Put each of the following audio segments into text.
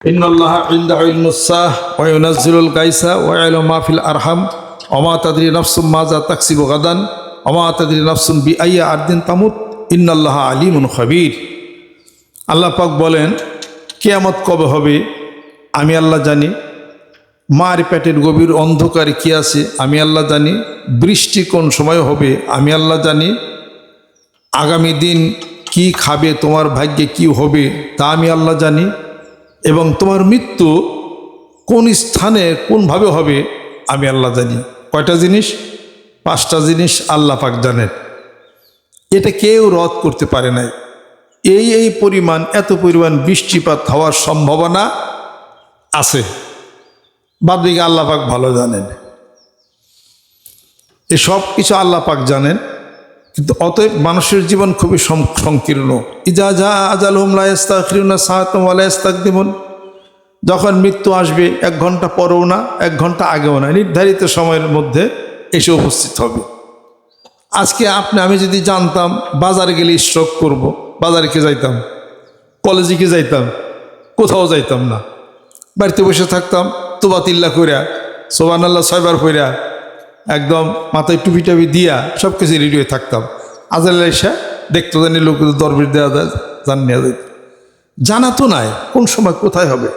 ইন্নাল্লাহা ইনদাহু ইলমুস-সাআহ ওয়া ইউনাজ্জিলুল গায়সা ওয়া ইয়া'লামু মা ফিল আরহাম ওয়া মা তাদরি নাফসুম মাযা তাকসিবু গাদান ওয়া মা তাদরি নাফসুন বিআইয়ি আরদিন তামুত ইন্নাল্লাহা আলিমুন খাবীর। আল্লাহ পাক বলেন, কিয়ামত কবে হবে আমি আল্লাহ জানি, মার পেটের গভীর অন্ধকারে কি আছে আমি আল্লাহ জানি, বৃষ্টি কোন সময় হবে আমি আল্লাহ জানি, আগামী দিন কি খাবে তোমার ভাগ্যে কি হবে তা আমি আল্লাহ জানি, এবং তোমার মৃত্যু কোন স্থানে কোনভাবে হবে আমি আল্লাহ জানি। কয়টা জিনিস? 5টা জিনিস আল্লাহ পাক জানেন। এটা কেউ রদ করতে পারে নাই। এই পরিমাণ, এত পরিমাণ বৃষ্টিপাত হওয়ার সম্ভাবনা আছে, বাদদিকে আল্লাহ পাক ভালো জানেন। এসব কিছু আল্লাহ পাক জানেন, কিন্তু অতএব মানুষের জীবন খুবই সংকীর্ণ। ইজা জা আজালুহুম লা ইস্তাখিরুনা সাআতান ওয়া লা ইস্তাকদিমুন। যখন মৃত্যু আসবে 1 ঘন্টা পরেও না, 1 ঘন্টা আগেও না, নির্ধারিত সময়ের মধ্যে এসে উপস্থিত হবে। আজকে আমি যদি জানতাম বাজারে গেলে স্ট্রোক করব, বাজারে কে যাইতাম? কলেজে কে যাইতাম? কোথাও যাইতাম না, বাড়িতে বসে থাকতাম তুবাতিল্লা কইরা সুবহানাল্লাহ 6 বার কইরা একদম মাথায় টুপি টাপি দিয়া সব কিছু রেডি হয়ে থাকতাম। আজাল এসে দেখতো জানি লোক দরবেশ দেওয়া যায়, জান নেওয়া যায়, জানা তো নাই কোন সময় কোথায় হবে।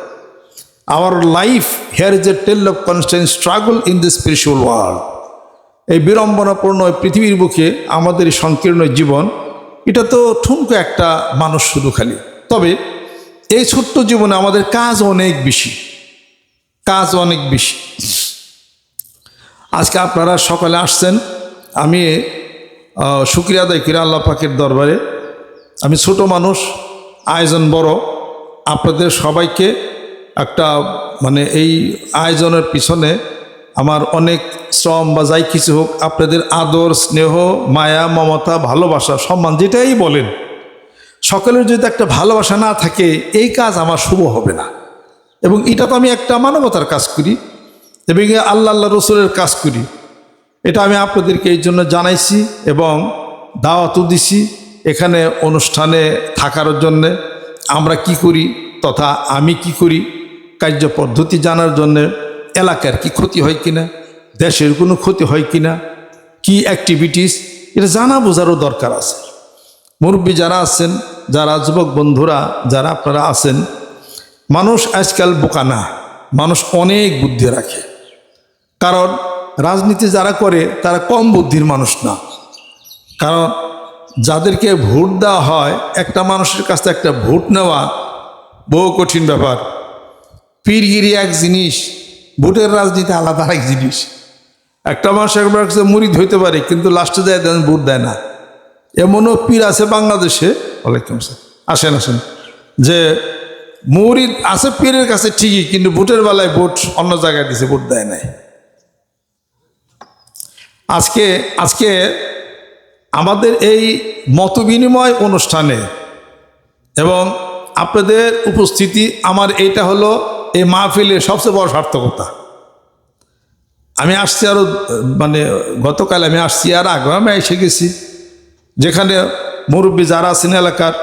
Our life here is a tale of constant struggle in the spiritual world. এই বিড়ম্বনাপূর্ণ পৃথিবীর বুকে আমাদের এই সংকীর্ণ জীবন, এটা তো ঠুনকো একটা মানুষ শুধু খালি। তবে এই ছোট্ট জীবনে আমাদের কাজ অনেক বেশি, কাজ অনেক বেশি। আজকে আপনারা সকালে আসছেন, আমি শুকরিয়া আদায় করি আল্লাহ পাকের দরবারে। আমি ছোট মানুষ, আয়োজন বড়। আপনাদের সবাইকে একটা এই আয়োজনের পিছনে আমার অনেক শ্রম বা যাই কিছু হোক, আপনাদের আদর, স্নেহ, মায়া, মমতা, ভালোবাসা, সম্মান যেটাই বলেন, সকলের যদি একটা ভালোবাসা না থাকে এই কাজ আমার শুভ হবে না। এবং এটা তো আমি একটা মানবতার কাজ করি এবং আল্লাহ রসুলের কাজ করি। এটা আমি আপনাদেরকে এই জন্য জানাইছি এবং দাওয়াতও দিছি এখানে অনুষ্ঠানে থাকার জন্যে। আমরা কি করি তথা আমি কি করি কার্য পদ্ধতি জানার জন্যে, এলাকার কি ক্ষতি হয় কিনা, দেশের কোনো ক্ষতি হয় কিনা, কি অ্যাক্টিভিটিস, এটা জানা বোঝারও দরকার আছে। মুরব্বী যারা আছেন, যারা যুবক বন্ধুরা যারা আপনারা আছেন, মানুষ আজকাল বোকা না, মানুষ অনেক বুদ্ধি রাখে। কারণ রাজনীতি যারা করে তারা কম বুদ্ধির মানুষ না। কারণ যাদেরকে ভোট দেওয়া হয়, একটা মানুষের কাছে একটা ভোট নেওয়া বহু কঠিন ব্যাপার। পীরগিরি এক জিনিস, ভোটের রাজনীতি আলাদা এক জিনিস। একটা মানুষ একবার কাছে মুরিদ হইতে পারে, কিন্তু লাস্টে যায় দেন ভোট দেয় না। এমনও পীর আছে বাংলাদেশে, ওয়ালাইকুম আসসালাম, আসেন, যে মুরিদ আছে পীরের কাছে ঠিকই, কিন্তু ভোটের বেলায় ভোট অন্য জায়গায় দিছে, ভোট দেয় নাই। আজকে আমাদের এই মত বিনিময় অনুষ্ঠানে এবং আপনাদের উপস্থিতি, আমার এইটা হলো এই মাহফিলের সবচেয়ে বড় সার্থকতা। আমি আসছি আরও গতকাল আমি আসছি, আর আগে আমি এসে গেছি, যেখানে মুরব্বী যারা আছেন এলাকার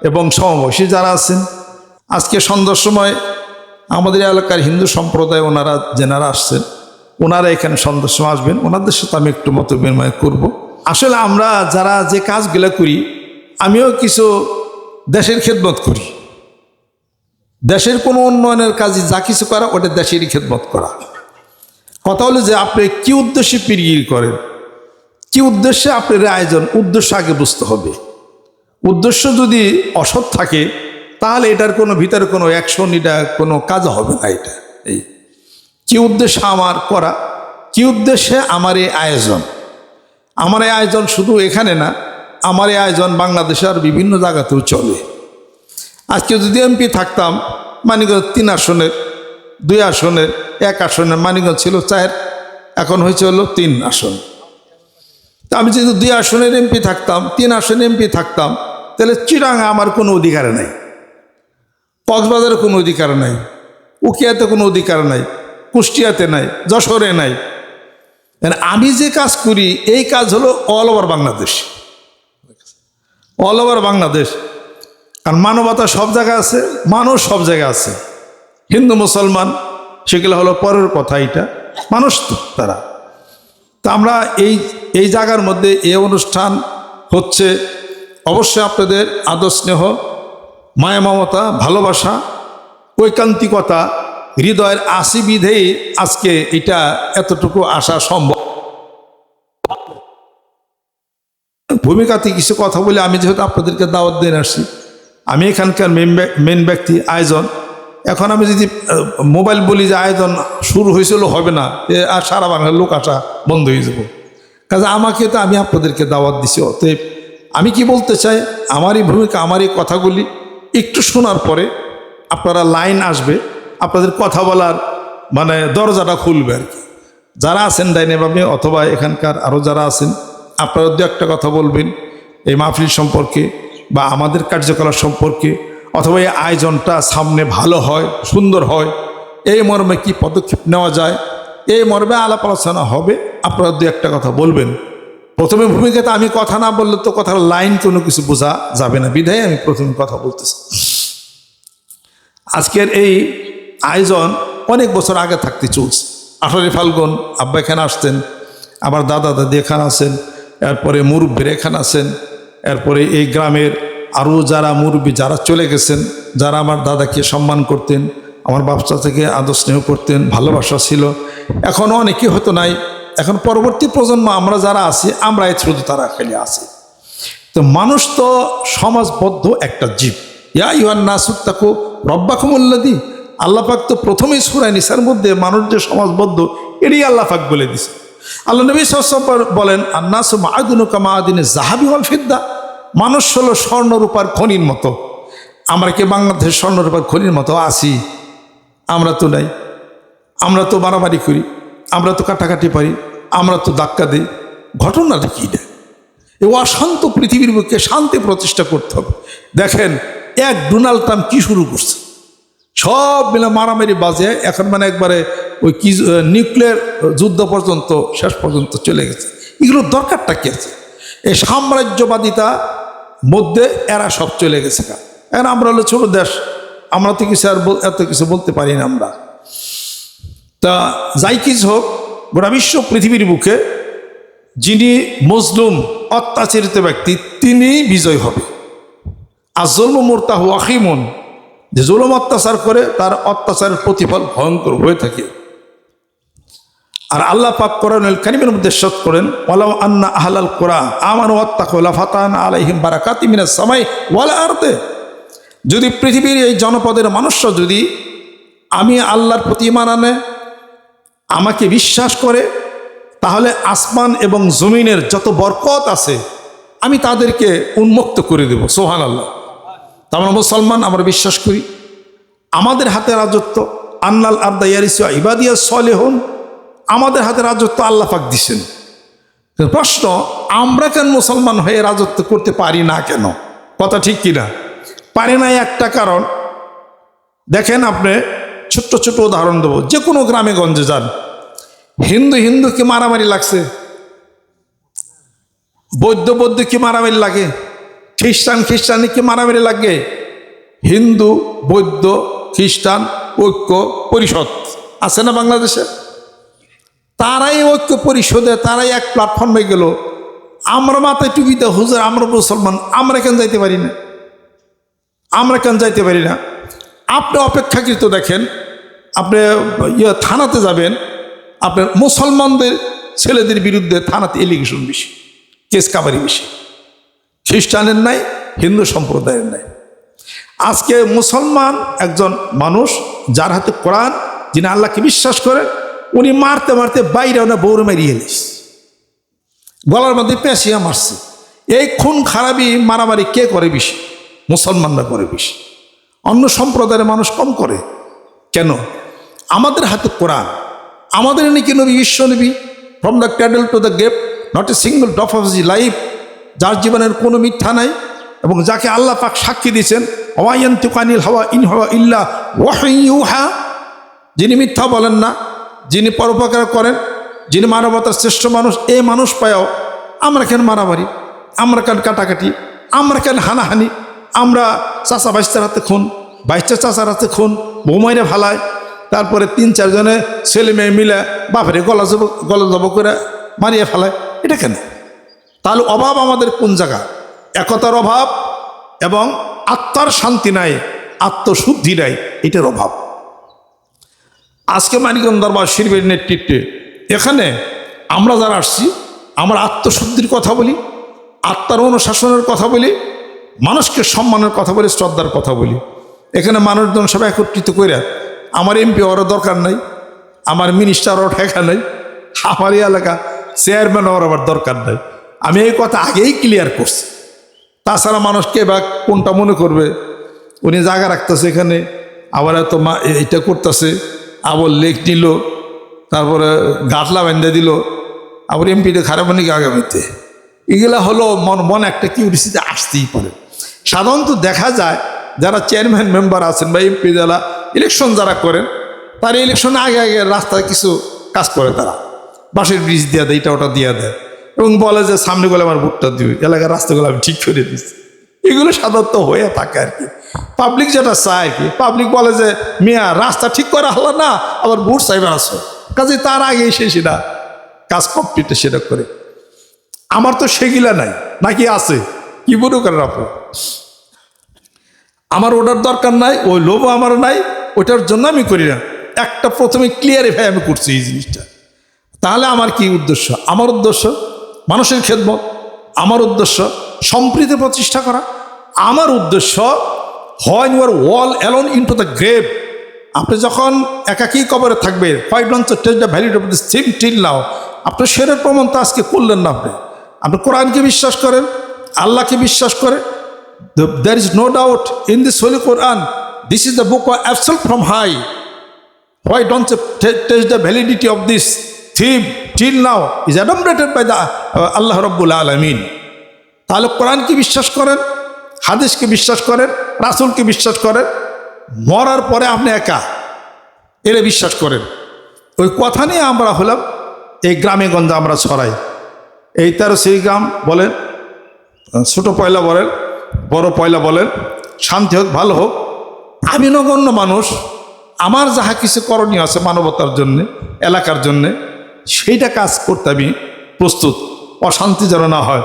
এবং সমবয়সী যারা আছেন। আজকে সন্ধ্যার সময় আমাদের এলাকার হিন্দু সম্প্রদায় ওনারা যেনারা আসছেন, ওনারা এখানে সন্ধ্যার সময় আসবেন, ওনাদের সাথে আমি একটু মত বিনিময় করব। আসলে আমরা যারা যে কাজগুলো করি, আমিও কিছু দেশের খেদমত করি। দেশের কোনো উন্নয়নের কাজে যা কিছু করা, ওটা দেশেরই খেদমত করা। কথা হলো যে আপনি কি উদ্দেশ্যে পীরগিরি করেন, কি উদ্দেশ্যে আপনার আয়োজন, উদ্দেশ্য আগে বুঝতে হবে। উদ্দেশ্য যদি অসৎ থাকে তাহলে এটার কোনো ভিতরে কোনো অ্যাকশন, এটা কোনো কাজ হবে না। এটা এই কি উদ্দেশ্যে আমার করা, কি উদ্দেশ্যে আমার এই আয়োজন। আমার এই আয়োজন শুধু এখানে না, আমার এই আয়োজন বাংলাদেশে আর বিভিন্ন জায়গাতেও চলে। আজকে যদি এমপি থাকতাম, মানিকগঞ্জ 3 আসনের, 2 আসনের, 1 আসনের, মানিকগঞ্জ ছিল 4, এখন হয়েছে হলো 3 আসন। তা আমি যদি 2 আসনের এমপি থাকতাম, 3 আসনের এমপি থাকতাম, তাহলে চিটাগাং আমার কোনো অধিকার নাই, কক্সবাজারে কোনো অধিকার নাই, উখিয়াতে কোনো অধিকার নাই, কুষ্টিয়াতে নাই, যশোরে নাই। আমি যে কাজ করি এই কাজ হলো all over Bangladesh, all over Bangladesh. কারণ মানবতা সব জায়গায় আছে, মানুষ সব জায়গায় আছে। হিন্দু মুসলমান সেগুলো হলো পরের কথা, এটা মানুষ তো তারা। তা আমরা এই জায়গার মধ্যে এই অনুষ্ঠান হচ্ছে, অবশ্যই আপনাদের আদর স্নেহ, মায়া মমতা, ভালোবাসা, ঐকান্তিকতা হৃদয়ের আসি বিধেই আজকে এটা এতটুকু আসা সম্ভব। ভূমিকাতে কিছু কথা বলে, আমি যেহেতু আপনাদেরকে দাওয়াত দিয়ে আসছি, আমি এখানকার মেন ব্যক্তি, আয়োজন। এখন আমি যদি মোবাইল বলি যে আয়োজন শুরু হয়েছিল, হবে না, আর সারা বাংলার লোক আসা বন্ধ হয়ে যাব। কাজে আমাকে তো, আমি আপনাদেরকে দাওয়াত দিছি, অতএব আমি কি বলতে চাই, আমারই ভূমিকা, আমারই কথাগুলি একটু শোনার পরে আপনারা লাইন আসবে, আপনাদের কথা বলার মানে দরজাটা খুলবে আর কি। যারা আছেন ডাইনে বামে অথবা এখানকার আরও যারা আছেন, আপনারা দু একটা কথা বলবেন এই মাহফিল সম্পর্কে বা আমাদের কার্যকলাপ সম্পর্কে, অথবা এই আয়োজনটা সামনে ভালো হয়, সুন্দর হয়, এই মর্মে কি পদক্ষেপ নেওয়া যায়, এই মর্মে আলাপ আলোচনা হবে। আপনারা দু একটা কথা বলবেন। প্রথমে ভূমিকাতে আমি কথা না বললে তো কথার লাইন কোনো কিছু বোঝা যাবে না, বিধায় আমি প্রথমে কথা বলতেছি। আজকের এই আয়োজন অনেক বছর আগে থাকতে চলছে। 18 ফাল্গুন আব্বা এখানে আসতেন, আমার দাদা দাদি এখানে আছেন, এরপরে মুরব্বীর এখানে আছেন, এরপরে এই গ্রামের আরও যারা মুরব্বী যারা চলে গেছেন, যারা আমার দাদাকে সম্মান করতেন, আমার বাচ্চা থেকে আদর স্নেহ করতেন, ভালোবাসা ছিল, এখনও অনেকে হয়তো নাই। এখন পরবর্তী প্রজন্ম আমরা যারা আছি, আমরা এই শুধু তারা খেলে আছি। তো মানুষ তো সমাজবদ্ধ একটা জীব। ইয়া ইউহান নাসুত্তাকু রব্বাকুমুল্লাযী, আল্লাহ পাক তো প্রথমেই সূরা নিসার মধ্যে মানুষ যে সমাজবদ্ধ, এটাই আল্লাহ পাক বলে দিছে। আল্লাহ নবী সাল্লাল্লাহু আলাইহি ওয়াসাল্লাম বলেন, আন্নাসু মাআদিনু কামাআদিনিজ যাহাবি ওয়াল ফিদ্দা, মানুষ হলো স্বর্ণ রূপার খনির মতো। আমরা কি বাংলাদেশের স্বর্ণ রূপার খনির মতো আছি? আমরা তো নাই। আমরা তো মারামারি করি, আমরা তো কাটাকাটি পারি, আমরা তো ধাক্কা দিই। ঘটনাটা কি না? এই অশান্ত পৃথিবীর বুকে শান্তি প্রতিষ্ঠা করতে হবে। দেখেন এক ডোনাল্ড ট্রাম্প কি শুরু করছে, সব মিলে মারামারি বাজে, এখন মানে একবারে ওই কি নিউক্লিয়ার যুদ্ধ পর্যন্ত শেষ পর্যন্ত চলে গেছে। এগুলোর দরকারটা কি আছে? এই সাম্রাজ্যবাদিতা মধ্যে এরা সব চলে গেছে। এখন আমরা হলো ছোট দেশ, আমরা তো কিছু আর এত কিছু বলতে পারি না আমরা। তা যাই কিছু হোক, গোটা বিশ্ব পৃথিবীর বুকে যিনি মজলুম অত্যাচারিত ব্যক্তি, তিনি বিজয় হবে। আর জুলমু মুরতাহু আখিমুন, যে জুলুম অত্যাচার করে তার অত্যাচারের প্রতিফল ভয়ঙ্কর হয়ে থাকে। আর আল্লাহ পাক কোরআনুল কারীমের মধ্যে ইরশাদ করেন, ওয়ালাউ আন্না আহলাল কুরা আমানু ওয়াত্তাকু লাফাতানা আলাইহিম বারাকাতিম মিনাস সামাই ওয়াল আরদি, যদি পৃথিবীর এই জনপদের মানুষরা যদি আমি আল্লাহর প্রতি ঈমান আনে, আমাকে বিশ্বাস করে, তাহলে আসমান এবং জমিনের যত বরকত আছে আমি তাদেরকে উন্মুক্ত করে দেব। সুবহানাল্লাহ। তা আমরা মুসলমান, আমরা বিশ্বাস করি আমাদের হাতে রাজত্ব, আন্নাল আরদা ইয়ারিসু ইবাদিয়াস সলিহুন, আমাদের হাতে রাজত্ব আল্লাহ পাক দিছেন। প্রশ্ন, আমরা কেন মুসলমান হয়ে রাজত্ব করতে পারি না কেন? কথা ঠিক কিনা? পারি না একটা কারণ, দেখেন আপনি ছোট্ট ছোট্ট উদাহরণ দেবো। যে কোনো গ্রামে গঞ্জে যান, হিন্দুকে মারামারি লাগছে, বৌদ্ধকে মারামারি লাগে, খ্রিস্টানকে মারামারি লাগে। হিন্দু বৌদ্ধ খ্রিস্টান ঐক্য পরিষদ আছে না বাংলাদেশে? তারাই ঐক্য পরিষদে, তারাই এক প্ল্যাটফর্মে গেল। আমরা মাথায় টুপিতে হুজুর, আমরা মুসলমান, আমরা কেন যাইতে পারি না? আমরা কেন যাইতে পারি না? আপনি অপেক্ষাকৃত দেখেন, আপনি থানাতে যাবেন, আপনার মুসলমানদের ছেলেদের বিরুদ্ধে থানাতে এলিগেশন বেশি, কেস কাবারি বেশি। খ্রিস্টানের নাই, হিন্দু সম্প্রদায়ের নাই। আজকে মুসলমান একজন মানুষ যার হাতে কোরআন, যিনি আল্লাহকে বিশ্বাস করেন, উনি মারতে মারতে বাইরে ওনা বৌরে মারিয়ে এলিস, গলার মধ্যে পেঁচিয়া মারছে। এই খুন খারাপি মারামারি কে করে বেশি? মুসলমানরা করে বেশি। অন্য সম্প্রদায়ের মানুষ কম করে কেন? আমাদের হাতে কোরআন, আমাদের নাকি নবী, বিশ্ব নবী, from the cradle to the grave, not a single drop of the life, যার জীবনের কোনো মিথ্যা নাই এবং যাকে আল্লাহ পাক সাক্ষী দিয়েছেন, ওয়ায়ান্তিকু আনিল হাওয়া ইন হুয়া ইল্লা ওয়াহয়ুন ইউহা, যিনি মিথ্যা বলেন না, যিনি পরোপকার করেন, যিনি মানবতার শ্রেষ্ঠ মানুষ, এই মানুষ পায়াও আমরা কেন মারামারি, আমরা কেন কাটাকাটি, আমরা কেন হানাহানি, আমরা চাচা বাইস্তার হাতে খুন, বাইশটা চাচার হাতে খুন, বৌমাইরে ফালায়, তারপরে 3-4 জনে ছেলে মেয়ে মিলে বাপরে গলা জব করে মারিয়ে ফেলায়। এটা কেন? তাহলে অভাব আমাদের কোন জায়গা? একতার অভাব এবং আত্মার শান্তি নাই, আত্মশুদ্ধি নাই, এটার অভাব। আজকে মানিকগঞ্জ দরবার শরীফের নেতৃত্বে এখানে আমরা যারা আসছি, আমরা আত্মশুদ্ধির কথা বলি, আত্মার অনুশাসনের কথা বলি, মানুষকে সম্মানের কথা বলি, শ্রদ্ধার কথা বলি। এখানে মানুষজন সব একত্রিত করে আমার এমপি হওয়ারও দরকার নাই, আমার মিনিস্টার হওয়ার ঠেকা নাই, আমার এই এলাকা চেয়ারম্যান হওয়ার আবার দরকার নাই। আমি এই কথা আগেই ক্লিয়ার করছি। তাছাড়া মানুষকে বা কোনটা মনে করবে, উনি জায়গা রাখতেছে এখানে, আবার এত এটা করতেছে, আবার লেক নিল, তারপরে গাটলা বেঁধে দিল, আবার এমপিতে খারাপ নাকি আগামীতে, এগুলা হলো মনে একটা কিউরিসিতে আসতেই পারে। সাধারণত দেখা যায় যারা চেয়ারম্যান মেম্বার আছেন বা এমপি যারা ইলেকশন যারা করেন, তারা ইলেকশনে আগে আগে রাস্তায় কিছু কাজ করে, তারা বাঁশের ব্রিজ দিয়ে দেয়, এটা ওটা দিয়ে দেয়, এবং বলে যে সামনে গেলে আমার ভোটটা দিবে, এলাকার রাস্তাগুলো আমি ঠিক করে দিচ্ছি। এগুলো সাধারণত হয়ে থাকে আর কি। পাবলিক যেটা চায় আর কি, পাবলিক বলে যে মিয়া রাস্তা ঠিক করা হলো না, আবার ভোট চাইবে আসো, কাজে তার আগে এসে সেটা কাজ কমপ্লিটে সেটা করে। আমার তো সেগুলা নাই, নাকি আছে? কি মনে করেন আপনি? আমার ওটার দরকার নাই, ওই লোভ আমার নাই, ওইটার জন্য আমি করি না। একটা প্রথমে ক্লিয়ারিফাই আমি করছি এই জিনিসটা। তাহলে আমার কি উদ্দেশ্য? আমার উদ্দেশ্য মানুষের খেদমত, আমার উদ্দেশ্য সম্প্রীতি প্রতিষ্ঠা করা, আমার উদ্দেশ্য হয় your wall alone into the grave. আপনি যখন একাকী কবরে থাকবে, why don't you take the value of this thing till now. আপনি সেরের প্রমাণ তো আজকে করলেন না। আপনি কোরআনকে বিশ্বাস করেন, আল্লাহকে বিশ্বাস করে, there is no doubt in this holy Quran, this is the book of absolute from high. Why don't you test the validity of this theme till now is adumbrated by the Allah Rabbul Alamin. তাহলে কোরআনকে বিশ্বাস করেন, হাদিসকে বিশ্বাস করেন, রাসূলকে বিশ্বাস করেন, মরার পরে আপনি একা এর বিশ্বাস করেন। ওই কথা নিয়ে আমরা হলাম এই গ্রামে গঞ্জে আমরা ছড়াই। এই 13 গ্রাম বলেন, ছোট পয়লা বলেন, বড় পয়লা বলেন, শান্তি হোক, ভালো হোক। আমি নগণ্য মানুষ, আমার যাহা কিছু করণীয় আছে মানবতার জন্যে, এলাকার জন্যে, সেইটা কাজ করতে আমি প্রস্তুত, অশান্তি যেন না হয়।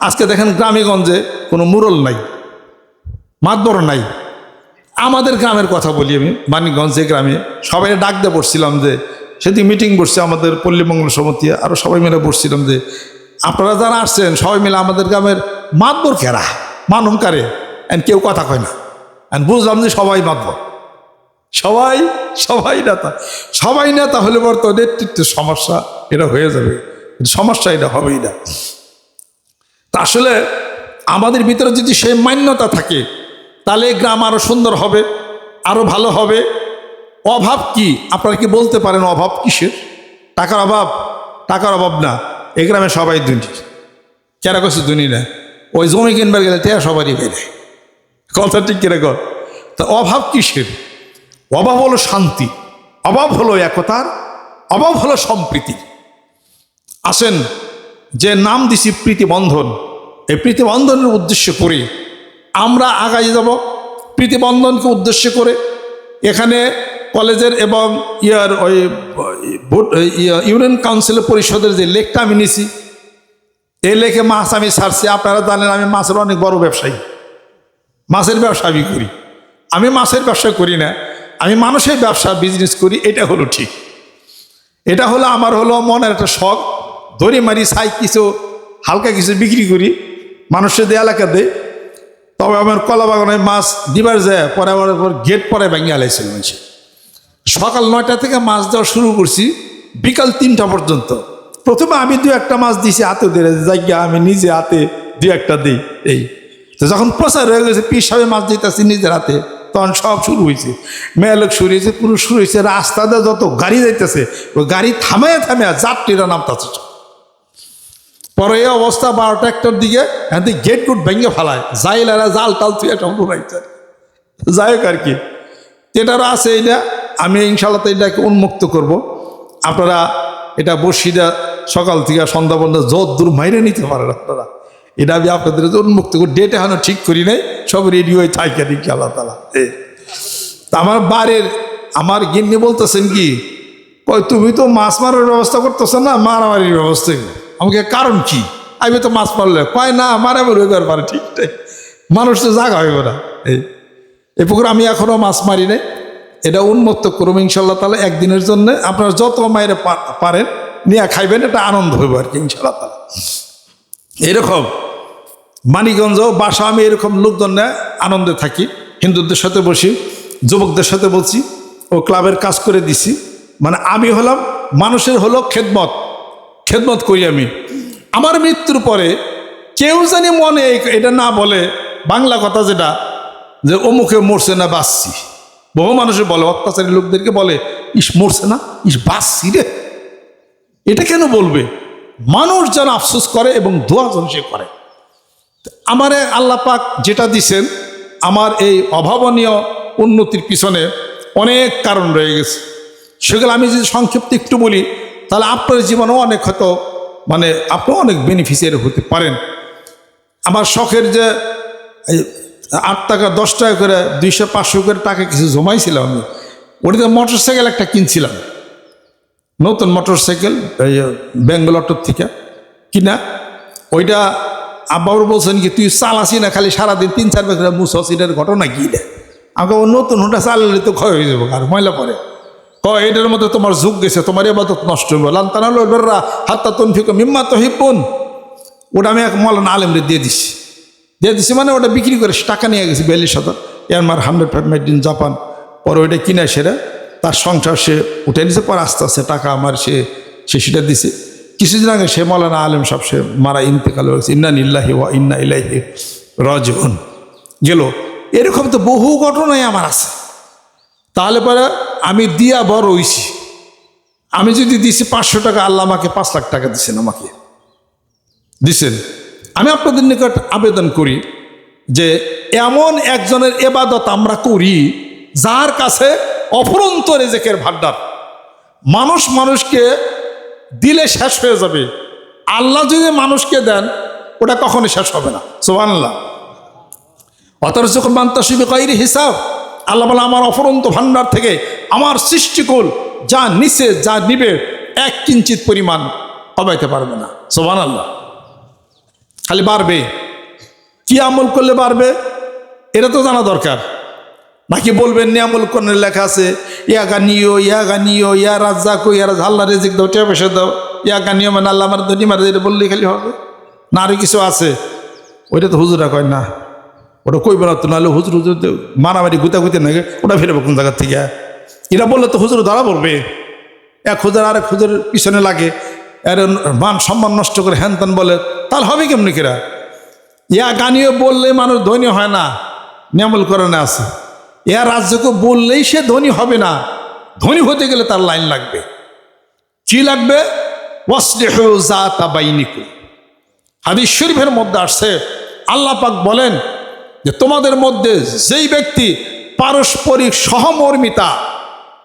আজকে দেখেন গ্রামে গঞ্জে কোনো মুরল নাই, মাতবর নাই। আমাদের গ্রামের কথা বলি আমি, মানিকগঞ্জে গ্রামে সবাই ডাক দিয়ে বসছিলাম যে, সেদিন মিটিং বসছে আমাদের পল্লী মঙ্গল সমিতি, আরও সবাই মিলে বসছিলাম যে আপনারা যারা আসছেন সবাই মিলে আমাদের গ্রামের মাতবর কেরা, মানুম কারে, কেউ কথা কয় না। বুঝলাম যে সবাই মাতবর, সবাই নেতা, সবাই নেতা হলে বর্ত নেতৃত্বের সমস্যা এটা হয়ে যাবে, সমস্যা এটা হবেই না। তা আসলে আমাদের ভিতরে যদি সেই মান্যতা থাকে, তাহলে গ্রাম আরও সুন্দর হবে, আরও ভালো হবে। অভাব কি আপনারা কি বলতে পারেন? অভাব কিসের? টাকার অভাব? টাকার অভাব না, এই গ্রামে সবাই দুনি। কেরা করছে দুনি না? ওই জমি কিনবার গেলে তে সবারই বেড়ে, কথা ঠিক কিরকম? তা অভাব কিসের? অভাব হলো শান্তি, অভাব হলো একতার, অভাব হলো সম্প্রীতি। আসেন, যে নাম দিছি প্রীতিবন্ধন, এই প্রীতিবন্ধনের উদ্দেশ্য করে আমরা আগাই যাব। প্রীতিবন্ধনকে উদ্দেশ্য করে এখানে কলেজের এবং ওই ইউনিয়ন কাউন্সিলের পরিষদের যে লেকটা আমি নিছি, এই লেকে মাছ আমি ছাড়ছি। আপনারা জানেন আমি মাছের অনেক বড় ব্যবসায়ী, মাছের ব্যবসা আমি করি। আমি মাছের ব্যবসা করি না, আমি মানুষের ব্যবসা বিজনেস করি। এটা হলো ঠিক, এটা হলো আমার হলো মনের একটা শখ। ধরি মারি ছাই কিছু হালকা কিছু বিক্রি করি, মানুষের দিয়ে এলাকা দেয়। তবে আমার কলা বাগানে মাছ দিবার যায়, পরে আবার গেট পরে ভেঙে আলাইছিল মানুষ। সকাল 9টা থেকে মাছ দেওয়া শুরু করছি, বিকাল 3টা পর্যন্ত। প্রথমে আমি 2-1টা মাছ দিয়েছি হাতে ধরে, জায়গা আমি নিজে হাতে 2-1টা দিই। এই তো যখন প্রচার হয়ে গেছে পিস সাহেব মাছ দিতেছি নিজের হাতে, তখন সব শুরু হয়েছে, মেয়ে লোক শুরু হয়েছে, পুরো শুরু হয়েছে। রাস্তাতে যত গাড়ি যাইতেছে, ওই গাড়ি থামাইয়া যাত্রীরা নামতেছে। পরে এই অবস্থা 12টা 1টার দিকে গেট গুট ভেঙে ফেলায়, জাইলারা জাল টাল তুই একটা উড়াইছে। যাই হোক আর কি, এটারও আছে। এটা আমি ইনশাল্লাহ এটাকে উন্মুক্ত করব। আপনারা এটা বসিটা সকাল থেকে সন্ধ্যা পর্যন্ত যত দূর মাইরে নিতে পারেন আপনারা। এটা আমি আপনাদের উন্মুক্ত করি। ডেট এখনো ঠিক করি নাই, সব রেডি হয়ে থাকে আল্লাহ তাআলা। তা আমার বাড়ির আমার গিন্নি বলতেছেন কি, কই তুমি তো মাছ মারার ব্যবস্থা করতেছো না, মারামারির ব্যবস্থা। আমাকে কারণ কি, আমি তো মাছ মারলে কয় না মারামারি হইবার পারে, ঠিকঠাক মানুষ তো জাগা হইব না। এই পুকুর আমি এখনো মাছ মারি নাই, এটা উন্মুক্ত করবো ইনশাল্লাহ তাহলে একদিনের জন্য। আপনারা যত মায়ের পারেন নিয়ে খাইবেন, এটা আনন্দ হইব আর কি ইনশাল্লাহ তাহলে। এরকম মানিকগঞ্জ বাসা আমি এরকম লোকজন আনন্দে থাকি, হিন্দুদের সাথে বসি, যুবকদের সাথে বলছি, ও ক্লাবের কাজ করে দিছি। মানে আমি হলাম মানুষের হলো খেদমত করি আমি। আমার মৃত্যুর পরে কেউ জানি মনে এটা না বলে, বাংলা কথা যেটা, যে অমুকে মরছে না বাঁচছি। বহু মানুষের বলে, অত্যাচারী লোকদেরকে বলে, ইস মরছে না, ইস বাঁচছি রে। এটা কেন বলবে? মানুষ যেন আফসোস করে এবং দোয়া যেন সে করে। আমারে আল্লাহ পাক যেটা দিছেন, আমার এই অভাবনীয় উন্নতির পিছনে অনেক কারণ রয়ে গেছে। সেগুলো আমি যদি সংক্ষিপ্ত একটু বলি, তাহলে আপনার জীবনেও অনেক হয়তো মানে আপনিও অনেক বেনিফিশিয়ারি হতে পারেন। আমার শখের যে 8 টাকা 10 টাকা করে 200-500 করে টাকা কিছু জমাইছিলাম আমি, ওটাতে মোটরসাইকেল একটা কিনছিলাম, নতুন মোটরসাইকেল বেঙ্গল অটোর থেকে কিনা। ওইটা আব্বাবর বলছেন কি, তুই চালাসি না খালি সারাদিন 3-4 বার করে মুছস, এটার ঘটনা কি রে? আমাকে ও নতুন ওটা চালালে তো ক্ষয় হয়ে যাবো, আর ময়লা পরে এটার মধ্যে তোমার যুগ গেছে, তোমার এবাদত নষ্ট হইব। লান্তানা হাত্তা তনফিক মিম্মা তহিবুন, ওটা আমি এক মৌলানা আলেমরে দিয়ে দিছি মানে ওটা বিক্রি করে টাকা নিয়ে গেছি 42,000 এয়ারমার 105 মেড ইন জাপান। পরে ওইটা কিনে সেটা তার সংসার সে উঠে নিছে, পরে আস্তে আস্তে টাকা আমার সে সেটা দিছে। কিছুদিন আগে সে মৌলানা আলেম সব সে মারা ইন্তেকাল হয়েছে, ইন্না লিল্লাহি ওয়া ইন্না ইলাইহি রাজিউন গেল। এরকম তো বহু ঘটনাই আমার আছে। তাহলে পরে আমি দিয়া বড় হইছি। আমি যদি দিছি 500 টাকা, আল্লাহ আমাকে 5 লাখ টাকা দিচ্ছেন, আমাকে দিছেন। আমি আপনাদের নিকট আবেদন করি যে এমন একজনের ইবাদত আমরা করি যার কাছে অফুরন্ত রিজিকের ভান্ডার। মানুষকে দিলে শেষ হয়ে যাবে, আল্লাহ যদি মানুষকে দেন ওটা কখনো শেষ হবে না। সুবহানাল্লাহ। অতর যখন মান্তাসিবে গায়রি হিসাব, আল্লাহ বলে আমার অফুরন্ত ভান্ডার থেকে আমার সৃষ্টিকুল যা নিচে যা নিবে 1 কিঞ্চিত পরিমাণ কমাইতে পারবে না। সুবহানাল্লাহ। খালি বাড়বে। কি আমল করলে বাড়বে এটা তো জানা দরকার। নাকি বলবেন নিয়ামল কোরআনে লেখা আছে, ইয়া গানিও ইয়া রাজ্জাকো ইয়া আল্লাহ রিজিক দাও, টিয়া পয়সা দাও, ইয়া গানিও মানে আল্লাহ আমার ধনী মারে, এটা বললেই খালি হবে না? আরও কিছু আছে, ওইটা তো হুজুরা কয় না, ওটা কইবে না তো, নাহলে হুজুর মারামারি গুতাগুতি নাকি ওটা ফিরবে কোন জায়গার থেকে? এরা বললে তো হুজুর ধরা পড়বে। এক হুজুর আরেক হুজুরের পিছনে লাগে, এর মান সম্মান নষ্ট করে হ্যান ত্যান বলে, তাহলে হবে কেমনি কিরা? ইয়া গানিও বললে মানুষ ধনী হয় না, নিয়ামল কোরআনে আছে। ইয়া রাজ্যকে বললেই সে ধনী হবে না, ধনী হতে গেলে তার লাইন লাগবে। কি লাগবে? ওয়াসলিহু যাতা বাইনিকুম। হাদিস শরীফের মধ্যে আসছে, আল্লাহ পাক বলেন যে তোমাদের মধ্যে যেই ব্যক্তি পারস্পরিক সহমর্মিতা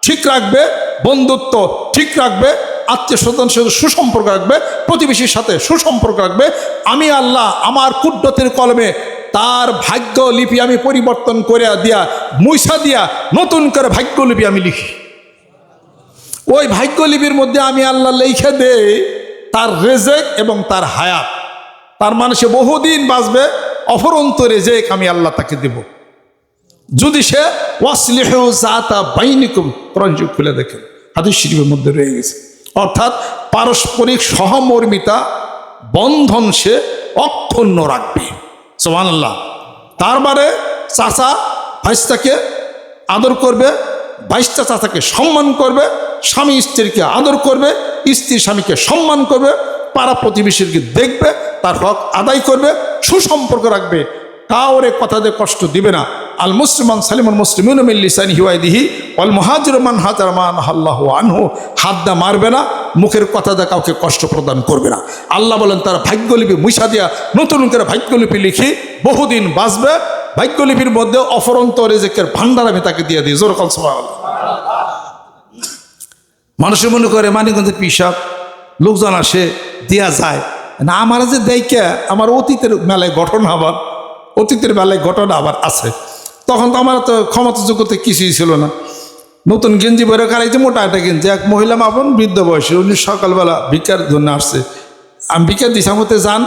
ঠিক রাখবে, বন্ধুত্ব ঠিক রাখবে, আত্মীয় স্বজনের সাথে সুসম্পর্ক রাখবে, প্রতিবেশীর সাথে সুসম্পর্ক রাখবে, আমি আল্লাহ আমার কুদরতের কলমে তার ভাগ্য লিপি আমি পরিবর্তন করে দিয়া মুইসা দিয়া নতুন করে ভাগ্য লিপি আমি লিখি। ওই ভাগ্য লিপির মধ্যে আমি আল্লাহ লিখে দেই তার রেজেক এবং তার হায়াত। তার মানে সে বহুদিন বাঁচবে, অফুরন্ত রেজেক আমি আল্লাহ তাকে দেব যদি সে ওয়াসলিহু যাতা বাইনিকুম কোরআন খুলে দেখেন, হাদিস শরীফের মধ্যে রয়ে গেছে। অর্থাৎ পারস্পরিক সহমর্মিতা বন্ধন সে অক্ষুণ্ণ রাখবে। সুবহানাল্লাহ। তার মানে চাচা ভাইস্তাকে আদর করবে, ভাইস্তা চাচাকে সম্মান করবে, স্বামী স্ত্রীকে আদর করবে, স্ত্রী স্বামীকে সম্মান করবে, পাড়া প্রতিবেশীকে দেখবে, তার হক আদায় করবে, সুসম্পর্ক রাখবে, কাউরে কথা দিয়ে কষ্ট দিবে না। আল মুসলিমান সালিমুল মুসলিমিন মিন লিসানিহি ওয়া ইয়াদিহি ওয়াল মুহাজিরু মান হাজারা মা নাহাল্লাহু আনহু। হাত দা মারবে না, মুখের কথা দিয়ে কাউকে কষ্ট প্রদান করবে না। আল্লাহ বলেন তার ভাগ্যলিপি মুইসা দিয়া নতুন করে ভাগ্যলিপি লিখি, বহুদিন বাঁচবে। ভাগ্যলিপির মধ্যে অফুরন্ত রিজিকের ভান্ডার আমি তাকে দিয়ে দিই। জোর কল সুবহানাল্লাহ। মানুষের মনে করে মানিকগঞ্জের পিসাব লোকজন আসে দেয়া যায় না, আমার যে দেয়কে আমার অতীতের মেলায় ঘটনা আবার আছে। তখন তো আমার তো ক্ষমতা যোগ্যতা কিছুই ছিল না। নতুন গেঞ্জি পরে কারাইছে, মোটা একটা গেঞ্জি। এক মহিলা মাপন বৃদ্ধ বয়সে, উনি সকালবেলা ভিক্ষার জন্য আসছে। আমি ভিক্ষা দিছি, আমাকে যান,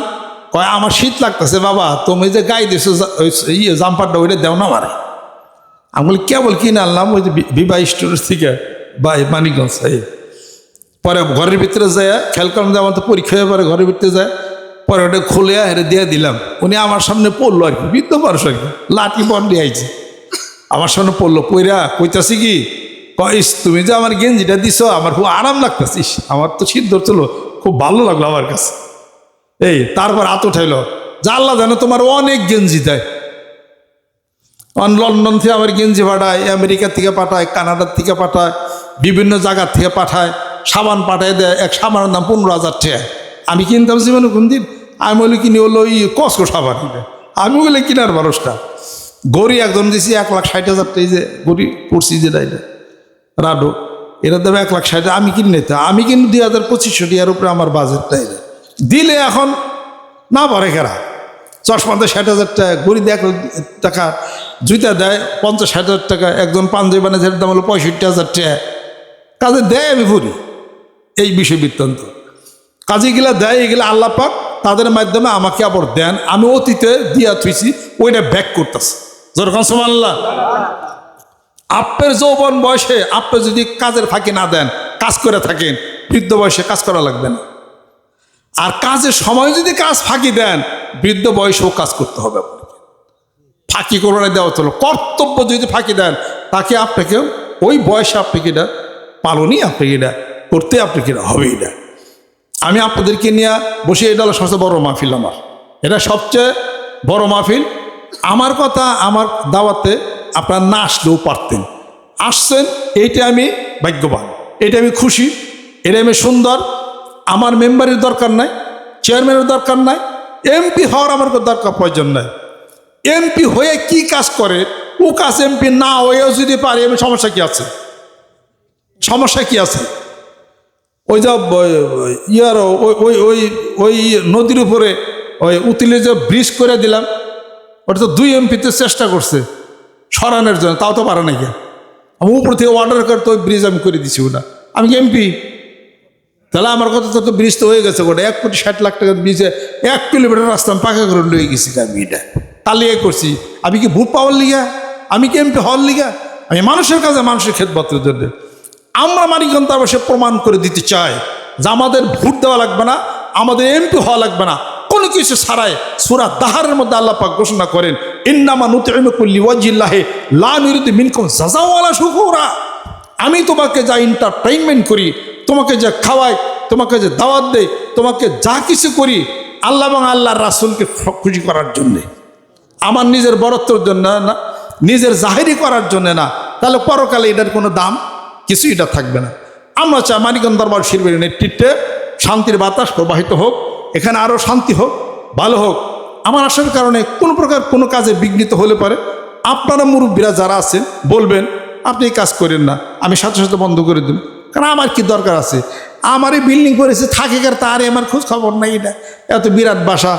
কয় আমার শীত লাগতেছে বাবা, তুমি যে গায়ে দিছো জাম্পারটা ওইটা দেও না আমারে। আমি বলি কেবল কিনে আনলাম ওই যে বিবাহ স্টোরের থেকে বা মানিকগঞ্জ। পরে ঘরের ভিতরে যায় খেয়াল করেন যে আমার তো পরীক্ষা হয়ে পরে ঘরের ভিতরে যায়, পরে ওটা খুলে হেরে দিয়ে দিলাম। উনি আমার সামনে পড়লো আর কি, বৃদ্ধ বয়স আর কি, লাঠি বন্ডি আইছে আমার সামনে পড়লো, পইরা কইতাছি কি, কইস তুমি যে আমার গেঞ্জিটা দিছো আমার খুব আরাম লাগতেছিস, আমার তো শীত ধরছিল, খুব ভালো লাগলো আমার কাছে। তারপর হাত উঠাইলো, যা আল্লাহ জানে তোমার অনেক গেঞ্জি দেয়, লন্ডন থেকে আমার গেঞ্জি পাঠায়, আমেরিকা থেকে পাঠায়, কানাডার থেকে পাঠায়, বিভিন্ন জায়গার থেকে পাঠায়, সাবান পাঠায় দেয়, এক সাবানের দাম 15,000 টাকা। আমি কিনতাম জীবনে কোন দিন, আমি বলি কিনি হলো ওই কসকো সাবান, আমি বলে কিনার মানুষটা। গড়ি একজন দিছি 1,60,000 টাকা, যে গড়ি পড়ছি যেটা এটা রাডো, এরা দেবে 1,60,000, আমি কিনে নিতে, আমি কিন্তু 2,000-2,500 টাকার উপরে আমার বাজেটটা এটা দিলে এখন না পারে কেরা। চশমাতে 60,000 টাকা, গড়ি দেয় 1,00,000 টাকা, জুতা দেয় 50-60,000 টাকা, একজন পাঞ্জাবি বানায় দাম হলো 65,000 টাকা। কাজে দেয় আমি ভরি, এই বিষয় বৃত্তান্ত কাজে গেলা দেয়, এগুলো আল্লাহ পাক তাদের মাধ্যমে আমাকে আবার দেন, আমি অতীতে দিয়া থুইছি, ওইটা ব্যাক করতেছে। যেরকম সুবহানাল্লাহ। আপনার যৌবন বয়সে আপনি যদি কাজের ফাঁকি না দেন, কাজ করে থাকেন, বৃদ্ধ বয়সে কাজ করা লাগবে না। আর কাজের সময় যদি কাজ ফাঁকি দেন, বৃদ্ধ বয়সেও কাজ করতে হবে আপনাকে। ফাঁকি করে দেওয়া হলো কর্তব্য, যদি ফাঁকি দেন তাকে আপনাকে ওই বয়সে আপনাকে এটা পালনই আপনাকে এটা করতে আপনাকে এটা হবেই না। আমি আপনাদেরকে নিয়ে বসে, এটা হলো সবচেয়ে বড় মাহফিল আমার, এটা সবচেয়ে বড় মাহফিল। আমার কথা আমার দাওয়াতে আপনারা না আসলেও পারতেন, আসছেন, এইটা আমি ভাগ্যবান, এটা আমি খুশি, এটা আমি সুন্দর। আমার মেম্বারের দরকার নাই, চেয়ারম্যানের দরকার নাই, এমপি হওয়ার আমার দরকার প্রয়োজন নাই। এমপি হয়ে কি কাজ করে, ও কাজ এমপি না হয়েও যদি পারে, আমি সমস্যা কি আছে? সমস্যা কি আছে? ওই যে ইয়ার ওই ওই ওই নদীর উপরে ওই উতিলে যে ব্রিজ করে দিলাম, ওটা তো 2 এমপিতে চেষ্টা করছে সরানোর জন্য, তাও তো পারে নাকি। আমি উপর থেকে অর্ডার করতে ওই ব্রিজ আমি করে দিছি, ওটা আমি কি এমপি? তাহলে আমার কথা তো ব্রিজ তো হয়ে গেছে, ওটা 1,60,00,000 টাকার ব্রিজে 1 কিলোমিটার রাস্তা আমি পাকা করে লয়ে গেছি। আমি এটা তালিয়ে করছি, আমি কি ভোট পাওয়ার লিগা? আমি কি এমপি হওয়ার লিগা? আমি মানুষের কাছে, মানুষের খেদমতের জন্য। আমরা মানিকগঞ্জ সে প্রমাণ করে দিতে চাই যে আমাদের ভোট দেওয়া লাগবে না, আমাদের এমপি হওয়া লাগবে না, কোনো কিছু ছাড়াই সূরা দাহারের মধ্যে আল্লাহ পাক ঘোষণা করেন, ইন্নামা নুতইমুকুম লিওয়াজহিল্লাহি লা নুরিদু মিনকুম জাযাআ ওয়ালা শুকুরা। আমি তোমাকে যা এন্টারটেইনমেন্ট করি, তোমাকে যা খাওয়াই, তোমাকে যে দাওয়াত দেই, তোমাকে যা কিছু করি, আল্লাহ এবং আল্লাহর রাসূলকে খুশি করার জন্যে, আমার নিজের বরত্বর জন্য না, নিজের জাহিরি করার জন্য না। তাহলে পরকালে এটার কোনো দাম কিছু এটা থাকবে না। আমরা চাই মানিকগঞ্জ দরবার শরীফের নেতৃত্বে শান্তির বাতাস প্রবাহিত হোক, এখানে আরও শান্তি হোক, ভালো হোক। আমার আসার কারণে কোনো প্রকার কোনো কাজে বিঘ্নিত হলে পারে, আপনারা মুরব্বীরা যারা আছেন বলবেন আপনি এই কাজ করেন না, আমি সাথে সাথে বন্ধ করে দেব। কারণ আমার কি দরকার আছে? আমার এই বিল্ডিং করেছে থাকে কার, তারে আমার খোঁজ খবর নাই। এটা এত বিরাট বাসা,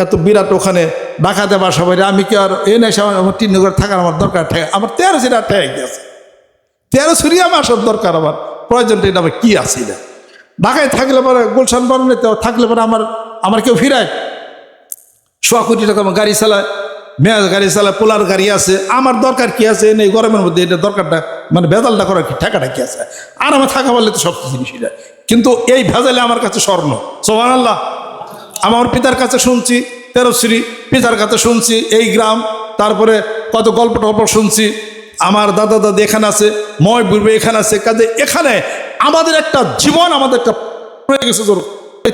এত বিরাট ওখানে ঢাকাতে বাসা বাইরে, আমি কি আর এই নাই আমার 3 ঘর থাকার আমার দরকার? আমার 13 সিটার ঠেক গেছে, 13 ছড়িয়ে আমার সব দরকার, আমার প্রয়োজনটা এটা আমার কী আছে? এটা ঢাকায় থাকলে পরে, গুলশান বরণেতে থাকলে পরে আমার কেউ ফিরায় 100 কোটি টাকা আমার গাড়ি চালায়, মেয়াজ গাড়ি চালায়, পোলার গাড়ি আছে, আমার দরকার কি আছে? এই গরমের মধ্যে এটা দরকারটা মানে ভেজালটা করার কি ঠেকাটা কি আছে? আর আমার থাকা বললে তো সব জিনিস এটা, কিন্তু এই ভেজালে আমার কাছে স্বর্ণ। সুবহানাল্লাহ। আমার পিতার কাছে শুনছি 13 শ্রী, পিতার কাছে শুনছি এই গ্রাম, তারপরে কত গল্প টল্প শুনছি, আমার দাদা দাদি এখানে আছে, ময় বুড়বে এখানে আছে। কাজে এখানে আমাদের একটা জীবন, আমাদের একটা গেছে,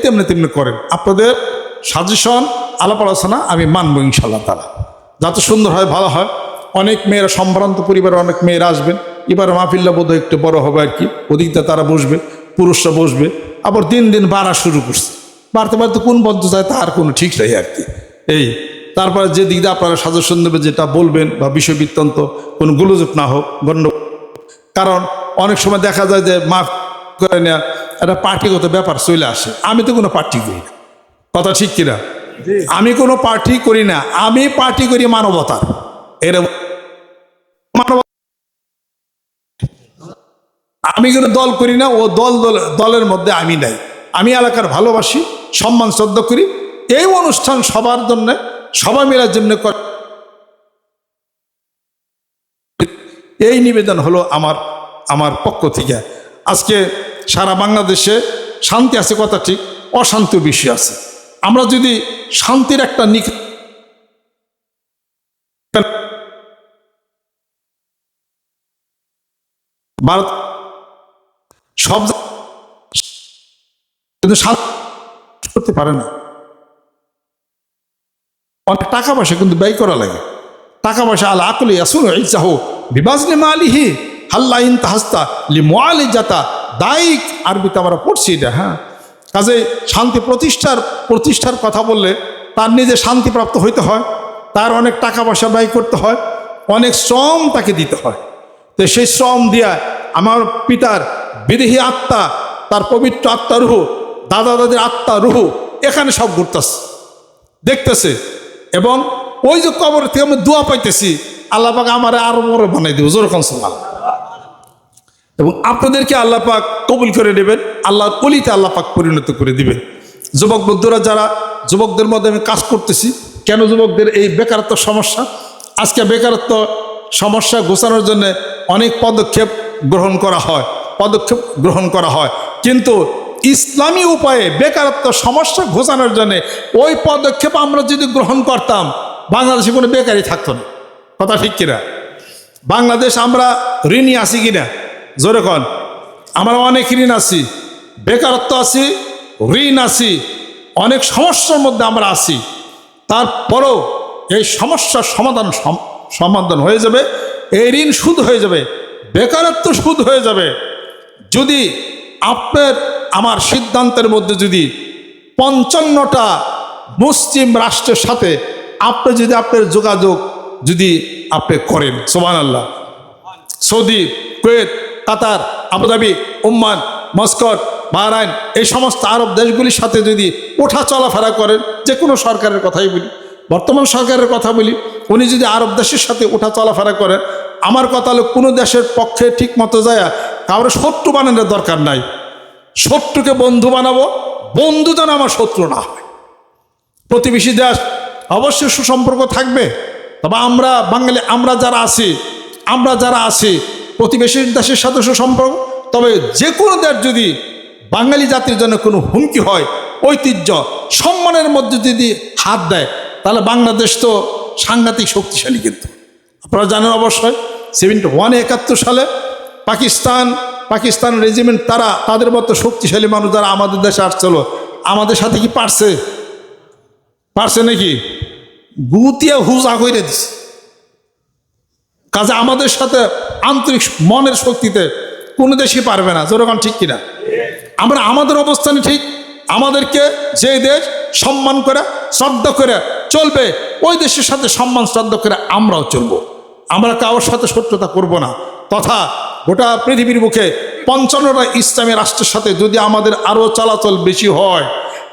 তেমনি তেমনি করেন। আপনাদের সাজেশন, আলাপ আলোচনা আমি মানবো ইনশাআল্লাহ তাআলা, যাতে সুন্দর হয়, ভালো হয়। অনেক মেয়েরা, সম্ভ্রান্ত পরিবারের অনেক মেয়েরা আসবেন, এবার মাহফিলটা বোধহয় একটু বড় হবে আর কি, ওদিকটা তারা বসবে, পুরুষরা বসবে। আবার দিন দিন বাড়া শুরু করছে, বাড়তে বাড়তে কোন পর্যন্ত যায় তার কোনো ঠিক নেই আর কি। এই তারপরে যে দিক দিয়ে আপনারা সাজেশন দেবে, যেটা বলবেন বা বিষয় বৃত্তান্ত কোনো গুলোযোগ না হোক, গণ্য। কারণ অনেক সময় দেখা যায় যে মাফ করে নেওয়া একটা পার্টিগত ব্যাপার চলে আসে। আমি তো কোনো পার্টি করি না, কথা ঠিক কিনা? আমি কোনো পার্টি করি না, আমি পার্টি করি মানবতার। এর আমি কিন্তু দল করি না, ও দলের মধ্যে আমি নাই। আমি এলাকার ভালোবাসি, সম্মান শ্রদ্ধা করি। এই অনুষ্ঠান সবার জন্য, সবাই মিলার জন্য করে, এই নিবেদন হলো আমার পক্ষ থেকে। আজকে সারা বাংলাদেশে শান্তি আছে, কথা ঠিক, অশান্তি বেশি আছে। আমরা যদি শান্তির একটা ভারত সব কিন্তু শান্তি করতে পারে না। অনেক টাকা পয়সা কিন্তু ব্যয় করা লাগে। টাকা পয়সা আল আকলি আসুন ইজাহ বিবাজনে মালিহি হাল্লা ইন তাহাস্তা লি মোয়ালি জাতা দায়িক, আরবিতে আমরা পড়ছি এটা। হ্যাঁ, কাজে শান্তি প্রতিষ্ঠার কথা বললে তার নিজে শান্তিপ্রাপ্ত হইতে হয়, তার অনেক টাকা পয়সা ব্যয় করতে হয়, অনেক শ্রম তাকে দিতে হয়। তো সেই শ্রম দিয়া আমার পিতার বিদেহী আত্মা, তার পবিত্র আত্মা রুহু, দাদা দাদির আত্মা রুহু এখানে সব ঘুরতেছে, দেখতেছে। এবং ওই যে কবর থেকে আমি দোয়া পাইতেছি, আল্লাহ পাক আমার আরো বড় বানাই দেব, জোর কনসল। এবং আপনাদেরকে আল্লাহ পাক কবুল করে নেবেন, আল্লাহর অলিতে আল্লাহ পাক পরিণত করে দিবেন। যুবক বন্ধুরা, যারা যুবকদের মধ্যে আমি কাজ করতেছি, কেন যুবকদের এই বেকারত্ব সমস্যা, আজকে বেকারত্ব সমস্যা ঘোচানোর জন্য অনেক পদক্ষেপ গ্রহণ করা হয়, কিন্তু ইসলামী উপায়ে বেকারত্ব সমস্যা ঘোচানোর জন্য ওই পদক্ষেপ আমরা যদি গ্রহণ করতাম, বাংলাদেশে কোনো বেকারই থাকতো না। কথা ঠিক কিনা? বাংলাদেশ আমরা ঋণী আছি কিনা? জোরে কন। আমরা অনেক ঋণ আছি, বেকারত্ব আছি, ঋণ আছি, অনেক সমস্যার মধ্যে আমরা আছি। তারপরও এই সমস্যার সমাধান হয়ে যাবে, এই ঋণ সুদ হয়ে যাবে, বেকারত্ব সুদ হয়ে যাবে, যদি আপনার আমার সিদ্ধান্তের মধ্যে যদি 55টা মুসলিম রাষ্ট্রের সাথে আপনি যদি আপনার যোগাযোগ যদি আপনি করেন, সুবহানাল্লাহ, সৌদি, কুয়েত, কাতার, আবুধাবি, ওমান, মস্কট, বাহরাইন, এই সমস্ত আরব দেশগুলির সাথে যদি ওঠা চলাফেরা করেন, যে কোনো সরকারের কথাই বলি, বর্তমান সরকারের কথা বলি, উনি যদি আরব দেশের সাথে ওঠা চলাফেরা করেন, আমার কথা হলো কোনো দেশের পক্ষে ঠিক মতো যায় কারো শত্রু বানানোর দরকার নাই। শত্রুকে বন্ধু বানাবো, বন্ধু যেন আমার শত্রু না হয়। প্রতিবেশী দেশ অবশ্যই সুসম্পর্ক থাকবে, তবে আমরা বাঙালি, আমরা যারা আছি প্রতিবেশী দেশের সাথে সুসম্পর্ক। তবে যে কোনো দেশ যদি বাঙালি জাতির জন্য কোনো হুমকি হয়, ঐতিহ্য সম্মানের মধ্যে যদি হাত দেয়, তাহলে বাংলাদেশ তো সাংঘাতিক শক্তিশালী। কিন্তু আপনারা জানেন অবশ্যই 71 সালে পাকিস্তান রেজিমেন্ট, তাদের মতো শক্তিশালী মানুষ যারা আমাদের দেশে আসছিল, আমাদের সাথে কি পারছে নাকি? গুতিয়া হুজা করে দিছে। কাজে আমাদের সাথে আন্তরিক মনের শক্তিতে কোনো দেশই পারবে না। যেরকম ঠিক কিনা? আমরা আমাদের অবস্থানে ঠিক, আমাদেরকে যে দেশ সম্মান করে শ্রদ্ধা করে চলবে, ওই দেশের সাথে সম্মান শ্রদ্ধা করে আমরাও চলবো। আমরা কারোর সাথে শত্রুতা করব না। তথা গোটা পৃথিবীর বুকে 55টা ইসলামী রাষ্ট্রের সাথে যদি আমাদের আরও চলাচল বেশি হয়,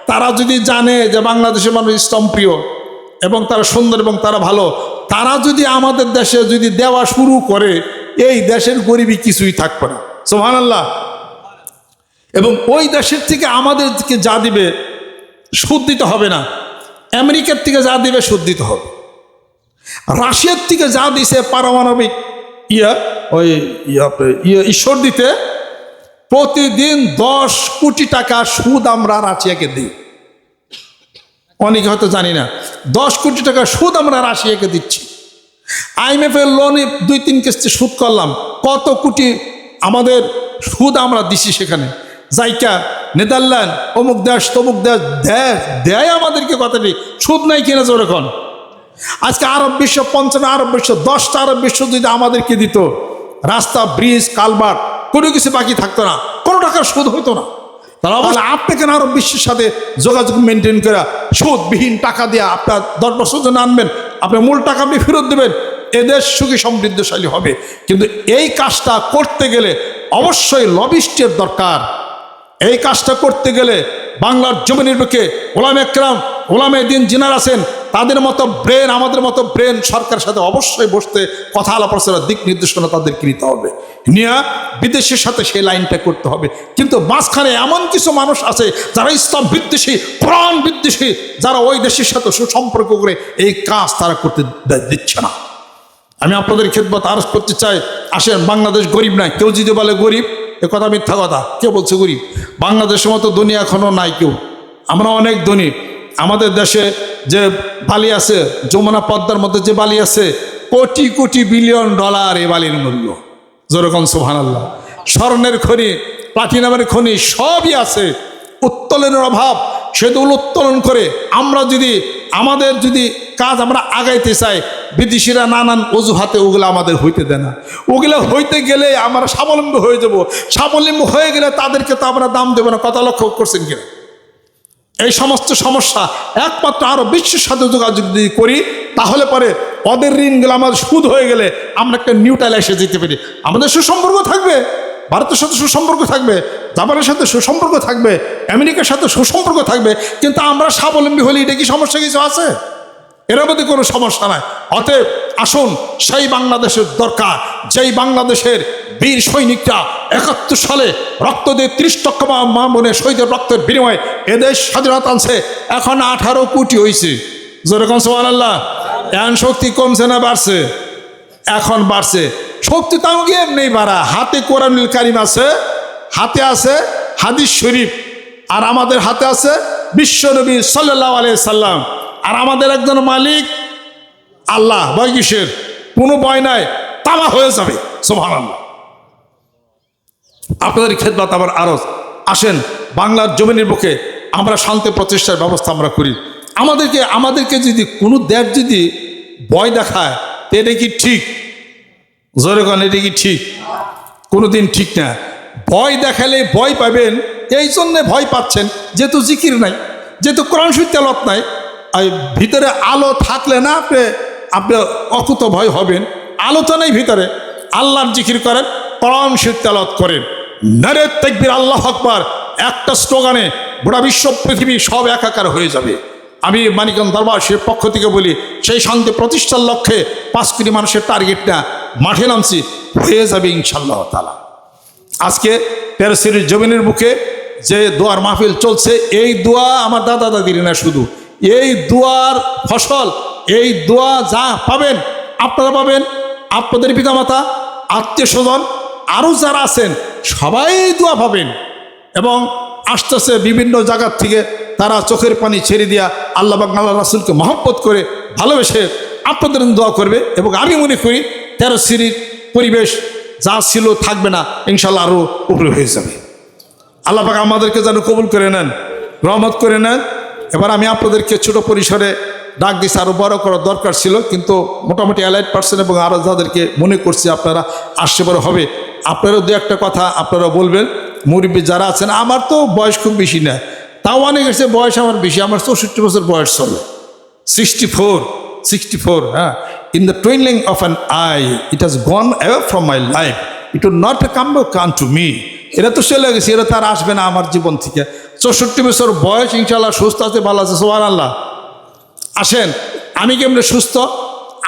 তারা যদি জানে যে বাংলাদেশের মানুষ ইসলাম প্রিয় এবং তারা সুন্দর এবং তারা ভালো, তারা যদি আমাদের দেশে যদি দেওয়া শুরু করে, এই দেশের গরিবী কিছুই থাকবে না। সুবহানাল্লাহ। এবং ওই দেশের থেকে আমাদেরকে যা দিবে সুদ দিতে হবে না, আমেরিকার থেকে যা দিবে সুদ দিতে হবে। রাশিয়ার থেকে যা দিছে পারমাণবিক ঈশ্বর দিতে, প্রতিদিন 10 কোটি টাকা সুদ আমরা রাশিয়াকে দিই। অনেকে হয়তো জানি না, 10 কোটি টাকা সুদ আমরা রাশিয়াকে দিচ্ছি। IMF এর লোনে 2-3 কিস্তি সুদ করলাম, কত কোটি আমাদের সুদ আমরা দিচ্ছি। সেখানে জাইকা, নেদারল্যান্ড, অমুক দেশ তমুক দেশ দেয় আমাদেরকে কথাটি, সুদ নাই কিনা জোরে এখন। আজকে আরব বিশ্ব 55 আরব বিশ্ব, 10টা আরব বিশ্ব যদি আমাদেরকে দিত, রাস্তা, ব্রিজ, কালভার্ট কোনো কিছু বাকি থাকতো না, কোনো টাকার সুদ হইতো না। তারা বলে আপনি কেন আরব বিশ্বের সাথে যোগাযোগ মেনটেন করে সুদবিহীন টাকা দিয়ে আপনার 10 বছর জন্য আনবেন, আপনার মূল টাকা আপনি ফেরত দেবেন, এদেশ সুখী সমৃদ্ধশালী হবে। কিন্তু এই কাজটা করতে গেলে অবশ্যই লবিস্টের দরকার। এই কাজটা করতে গেলে বাংলার জমিনের বুকে ওলামে একরাম, ওলামে দিন যিনারা আছেন, তাদের মতো ব্রেন, আমাদের মতো ব্রেন সরকারের সাথে অবশ্যই বসতে কথা আলাপ আলোচনা, দিক নির্দেশনা তাদেরকে নিতে হবে, নিয়ে বিদেশের সাথে সেই লাইনটা করতে হবে। কিন্তু মাঝখানে এমন কিছু মানুষ আছে যারা ইসলাম বিদ্বেষী, কোরআন বিদ্বেষী, যারা ওই দেশের সাথে সুসম্পর্ক করে এই কাজ তারা করতে দিচ্ছে না। আমি আপনাদের খেদমত আরজ করতে চাই, আসেন, বাংলাদেশ গরিব নাই। কেউ যদি বলে গরিব, এ কথা মিথ্যা কথা। কেউ বলছে গরিব? বাংলাদেশের মতো দুনিয়া এখনো নাই কেউ। আমরা অনেক ধনী। আমাদের দেশে যে বালি আছে, যমুনা পদ্মার মধ্যে যে বালি আছে, কোটি কোটি বিলিয়ন ডলার এই বালির মূল্য। যেরকম সুবহানাল্লাহ। স্বর্ণের খনি, প্লাটিনামের খনি সবই আছে। উত্তোলনের অভাব, সেগুলো উত্তোলন করে আমরা যদি আমাদের যদি কাজ আমরা আগাইতে চাই, বিদেশিরা নানান অজুহাতে ওগুলো আমাদের হইতে দেয় না। ওগুলো হইতে গেলে আমরা স্বাবলম্বী হয়ে যাব। স্বাবলম্বী হয়ে গেলে তাদেরকে তো আমরা দাম দেবো না। কথা লক্ষ্য করছেন কিনা? এই সমস্ত সমস্যা একমাত্র আরো বিশ্বের সাথে যোগাযোগ যদি করি, তাহলে পরে ওদের ঋণগুলো আমাদের সুদ হয়ে গেলে আমরা একটা নিউট্রাল এসে যেতে পারি। আমাদের সুসম্পর্ক থাকবে, ভারতের সাথে সুসম্পর্ক থাকবে, জাপানের সাথে সুসম্পর্ক থাকবে, আমেরিকার সাথে সুসম্পর্ক থাকবে। কিন্তু আমরা স্বাবলম্বী হলে এটা কি সমস্যা কিছু আছে? এর মধ্যে কোনো সমস্যা নাই। অতএব আসুন, সেই বাংলাদেশের দরকার, যেই বাংলাদেশের বীর সৈনিকরা ৭১ সালে রক্ত দিয়ে ৩০ লক্ষ মা বোনের শহীদের রক্তের বিনিময়ে এদেশ স্বাধীনতা আনছে। এখন ১৮ কোটি হয়েছে। যেরকম সুবহানাল্লাহ। এখন শক্তি কমছে না বাড়ছে? এখন বাড়ছে। শক্তি তাও গিয়ে এমনি বাড়া। হাতে কোরআনুল কারীম আছে, হাতে আছে হাদিস শরীফ, আর আমাদের হাতে আছে বিশ্বনবী সাল্লাল্লাহু আলাইহি সাল্লাম। আর আমাদের একজন মালিক আল্লাহ। ভয় কিসের? কোনো ভয় নাই, তামা হয়ে যাবে। সুবহানাল্লাহ। আপনাদের খেদমত আমার আরজ, আসেন, বাংলার জমিনের বুকে আমরা শান্তি প্রতিষ্ঠার ব্যবস্থা আমরা করি। আমাদেরকে যদি কোনো দেশ যদি ভয় দেখায়, এটা কি ঠিক? জোরে কোন, এটা কি ঠিক? কোনোদিন ঠিক না। ভয় দেখালে ভয় পাবেন, এই জন্যে ভয় পাচ্ছেন যেহেতু জিকির নাই, যেহেতু কোরআন শরীফ তেলাওয়াত নাই। ভিতরে আলো থাকলে না আপনি অকুত ভয় হবেন। আলো তো নেই ভিতরে। আল্লাহর জিকির করেন, কোরআন শরীফ তেলাওয়াত করেন, নারে তাকবীর, আল্লাহু আকবার, একটা স্লোগানে গোটা বিশ্ব পৃথিবী সব একাকার হয়ে যাবে। আমি মানিকগঞ্জ দরবার শরীফের পক্ষ থেকে বলি, সেই শান্তি প্রতিষ্ঠার লক্ষ্যে ৫ কোটি মানুষের টার্গেটটা মাঠে নামছি, হয়ে যাবে ইনশাআল্লাহ তাআলা। আজকে ১৩ সিরিজ জমিনের বুকে যে দোয়ার মাহফিল চলছে, এই দোয়া আমার দাদা দাদির না, শুধু এই দোয়ার ফসল, এই দোয়া যা পাবেন আপনারা পাবেন, আপনাদের পিতামাতা, আত্মীয় স্বজন, আরও যারা আছেন সবাই দোয়া পাবেন। এবং আসতেছে বিভিন্ন জায়গার থেকে তারা চোখের পানি ছেড়ে দিয়া আল্লাহ পাক আল্লাহ রাসূলকে মহব্বত করে ভালোবেসে আপনাদের দোয়া করবে। এবং আমি মনে করি ১৩ সিরিজ পরিবেশ যা ছিল থাকবে না, ইনশাল্লাহ আরও উপরে হয়ে যাবে। আল্লাহ পাক আমাদেরকে যেন কবুল করে নেন, রহমত করে নেন। এবার আমি আপনাদেরকে ছোট পরিসরে ডাক দিচ্ছি, আরও বড় করার দরকার ছিল, কিন্তু মোটামুটি অ্যালাইড পারসন এবং আরও যাদেরকে মনে করছি আপনারা আসছে বড় হবে, আপনারাও দু একটা কথা আপনারা বলবেন। মুরব্বী যারা আছেন, আমার তো বয়স খুব বেশি না, তাও অনেক এসে বয়স আমার বেশি, আমার 64 বছর বয়স চলে, 64। হ্যাঁ, in the twinkling of an eye it has gone away from my life, it will not come back unto me. এরা তো চলে গেছে, এরা তার আসবে না আমার জীবন থেকে। 64 বছর বয়স, ইনশাআল্লাহ সুস্থ আছে, ভালো আছে, সুবহানাল্লাহ। আসেন, আমি কেমনে সুস্থ,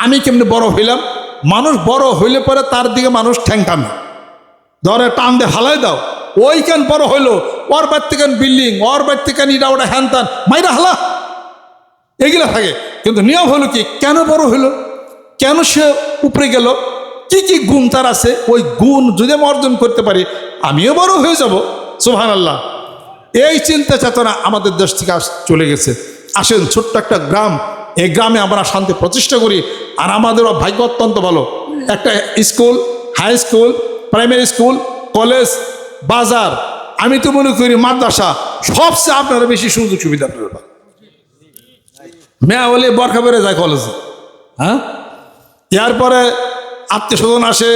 আমি কেমনে বড় হইলাম। মানুষ বড় হইলে পরে তার দিকে মানুষ ঠ্যাংটামে ধরে টান দিয়ে হালাই দাও, ওই কেন বড় হইলো, ওর বাড়ি থেকে বিল্ডিং, ওর বাড়ি থেকে ইটা ওটা হ্যান তান মাইরা হালা, এগুলো থাকে। কিন্তু নিয়ম হলো কি, কেন বড় হইলো, কেন সে উপরে গেল, কি কি গুণ তার আছে, ওই গুণ যদি আমি অর্জন করতে পারি আমিও বড় হয়ে যাব। সুবহানাল্লাহ। এই চিন্তা চেতনা আমাদের দেশ থেকে চলে গেছে। আসেন, ছোট্ট একটা গ্রাম, এই গ্রামে আমরা শান্তি প্রতিষ্ঠা করি। আর আমাদেরও ভাগ্য অত্যন্ত ভালো, একটা school, high school, primary school, college, বাজার, আমি তো মনে করি মাদ্রাসা, সবচেয়ে আপনারা বেশি সুযোগ সুবিধা পাবেন। মেয়া হলে বরখা বেড়ে যায় কলেজে, হ্যাঁ, এরপরে আত্মীয় স্বজন আসে,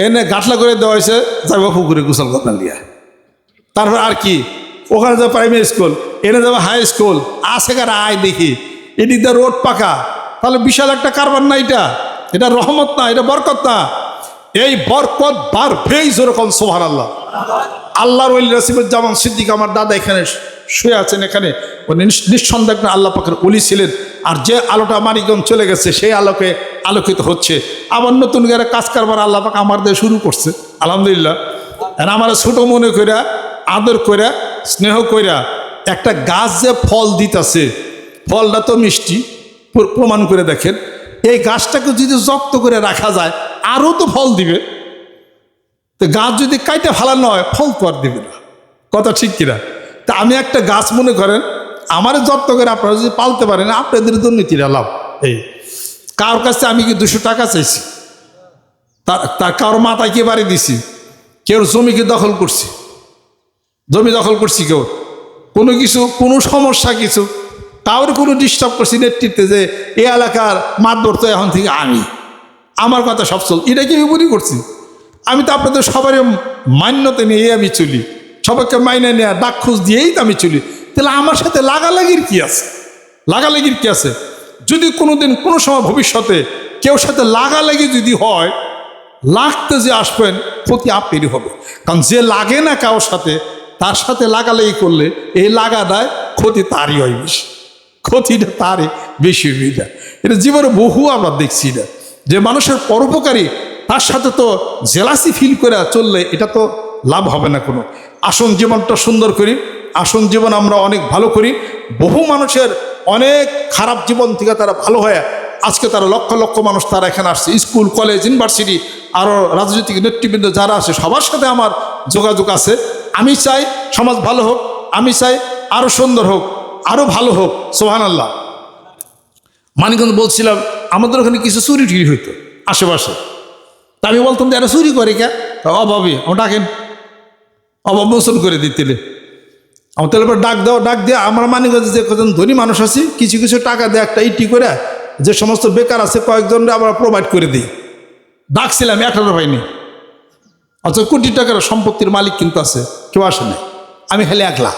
এনে গাটলা করে দেওয়া হয়েছে, যাবো পুকুরে গোসল করতে লিয়া। তারপর আর কি, ওখানে যাবো প্রাইমারি স্কুল, এনে যাবো হাই স্কুল, আসে কার আয় দেখি, এদিক দিয়ে রোড পাকা, তাহলে বিশাল একটা কারবার না, এটা রহমত না, এটা বরকত না। এই বরকত বাড়বেই যেরকম, সুবহানাল্লাহ। আল্লাহর ওলি রাসিমুজ্জামান সিদ্দিক আমার দাদা এখানে শুয়ে আছেন এখানে, উনি নিঃসন্দেহ আল্লাহ পাকের ওলি ছিলেন। আর যে আলোটা মানিকগঞ্জ চলে গেছে সেই আলোকে আলোকিত হচ্ছে। আবার নতুন করে কাজ কারবার আল্লাহ পাক আমার দিয়ে শুরু করছে, আলহামদুলিল্লাহ। আর আমার ছোটো মনে কইরা, আদর কইরা, স্নেহ কইরা একটা গাছ যে ফল দিতেছে, ফলটা তো মিষ্টি, প্রমাণ করে দেখেন। এই গাছটাকে যদি যত্ন করে রাখা যায় আরও তো ফল দিবে। তো গাছ যদি কাইটা ফালানো হয় ফল তো আর দিবে না, কথা ঠিক কিনা? তা আমি একটা গাছ মনে করেন আমার যত্ন করে আপনারা যদি পালতে পারেন আপনাদের দুর্নীতিরা লাভ। এই কারোর কাছে আমি কি 200 টাকা চাইছি? তার কারোর মাথায় কি বাড়ি দিছি? কেউ জমিকে দখল করছি, জমি দখল করছি, কেউ কোনো কিছু কোনো সমস্যা কিছু কারোর কোনো ডিস্টার্ব করছি নেতৃত্বে যে এই এলাকার মাতবর তো এখন থেকে আমি, আমার কথা সব চল, এটা কি আমি মনে করছি? আমি তো আপনাদের সবারই মান্যতা নিয়ে আমি চলি, সবাইকে মাইনে নেওয়া ডাক খোঁজ দিয়েই তো আমি চলি। তাহলে আমার সাথে লাগালাগির কি আছে? লাগালাগির কি আছে? যদি কোনোদিন কোনো সময় ভবিষ্যতে কেউ সাথে লাগালাগি যদি হয়, লাগতে যে আসবেন ক্ষতি আপনারই হবে। কারণ যে লাগে না কারোর সাথে তার সাথে লাগালাগি করলে এই লাগাটায় ক্ষতি তারই হয় বেশি, ক্ষতিটা তারই বেশি হয়ে যায়। এটা জীবনে বহু আমরা দেখছি না, যে মানুষের পরোপকারী তার সাথে তো জেলাসি ফিল করে চললে এটা তো লাভ হবে না কোনো। আসন জীবনটা সুন্দর করি, আসন জীবন আমরা অনেক ভালো করি। বহু মানুষের অনেক খারাপ জীবন থেকে তারা ভালো হয়ে আজকে তারা লক্ষ লক্ষ মানুষ তারা এখানে আসছে, স্কুল কলেজ ইউনিভার্সিটি আরও রাজনৈতিক নেতৃবৃন্দ যারা আছে সবার সাথে আমার যোগাযোগ আছে। আমি চাই সমাজ ভালো হোক, আমি চাই আরও সুন্দর হোক, আরও ভালো হোক, সুবহানাল্লাহ। মানিকগঞ্জ বলছিলাম আমাদের ওখানে কিছু চুরি টুরি হইতো আশেপাশে, তা আমি বলতাম যে এরা চুরি করে কে? অভাবী, আমার ডাকেন, অভাব মোচন করে দিতে। আমার তাহলে ডাক দাও, ডাক দিয়ে আমার মানিকগঞ্জে যে কজন ধনী মানুষ আছে কিছু কিছু টাকা দিয়ে একটা ইটি করে যে সমস্ত বেকার আছে কয়েকজন আমরা প্রোভাইড করে দিই। ডাকছিলাম, 18 পাইনি, অথচ কোটি টাকার সম্পত্তির মালিক কিন্তু আছে, কেউ আসে না। আমি খালি একলা,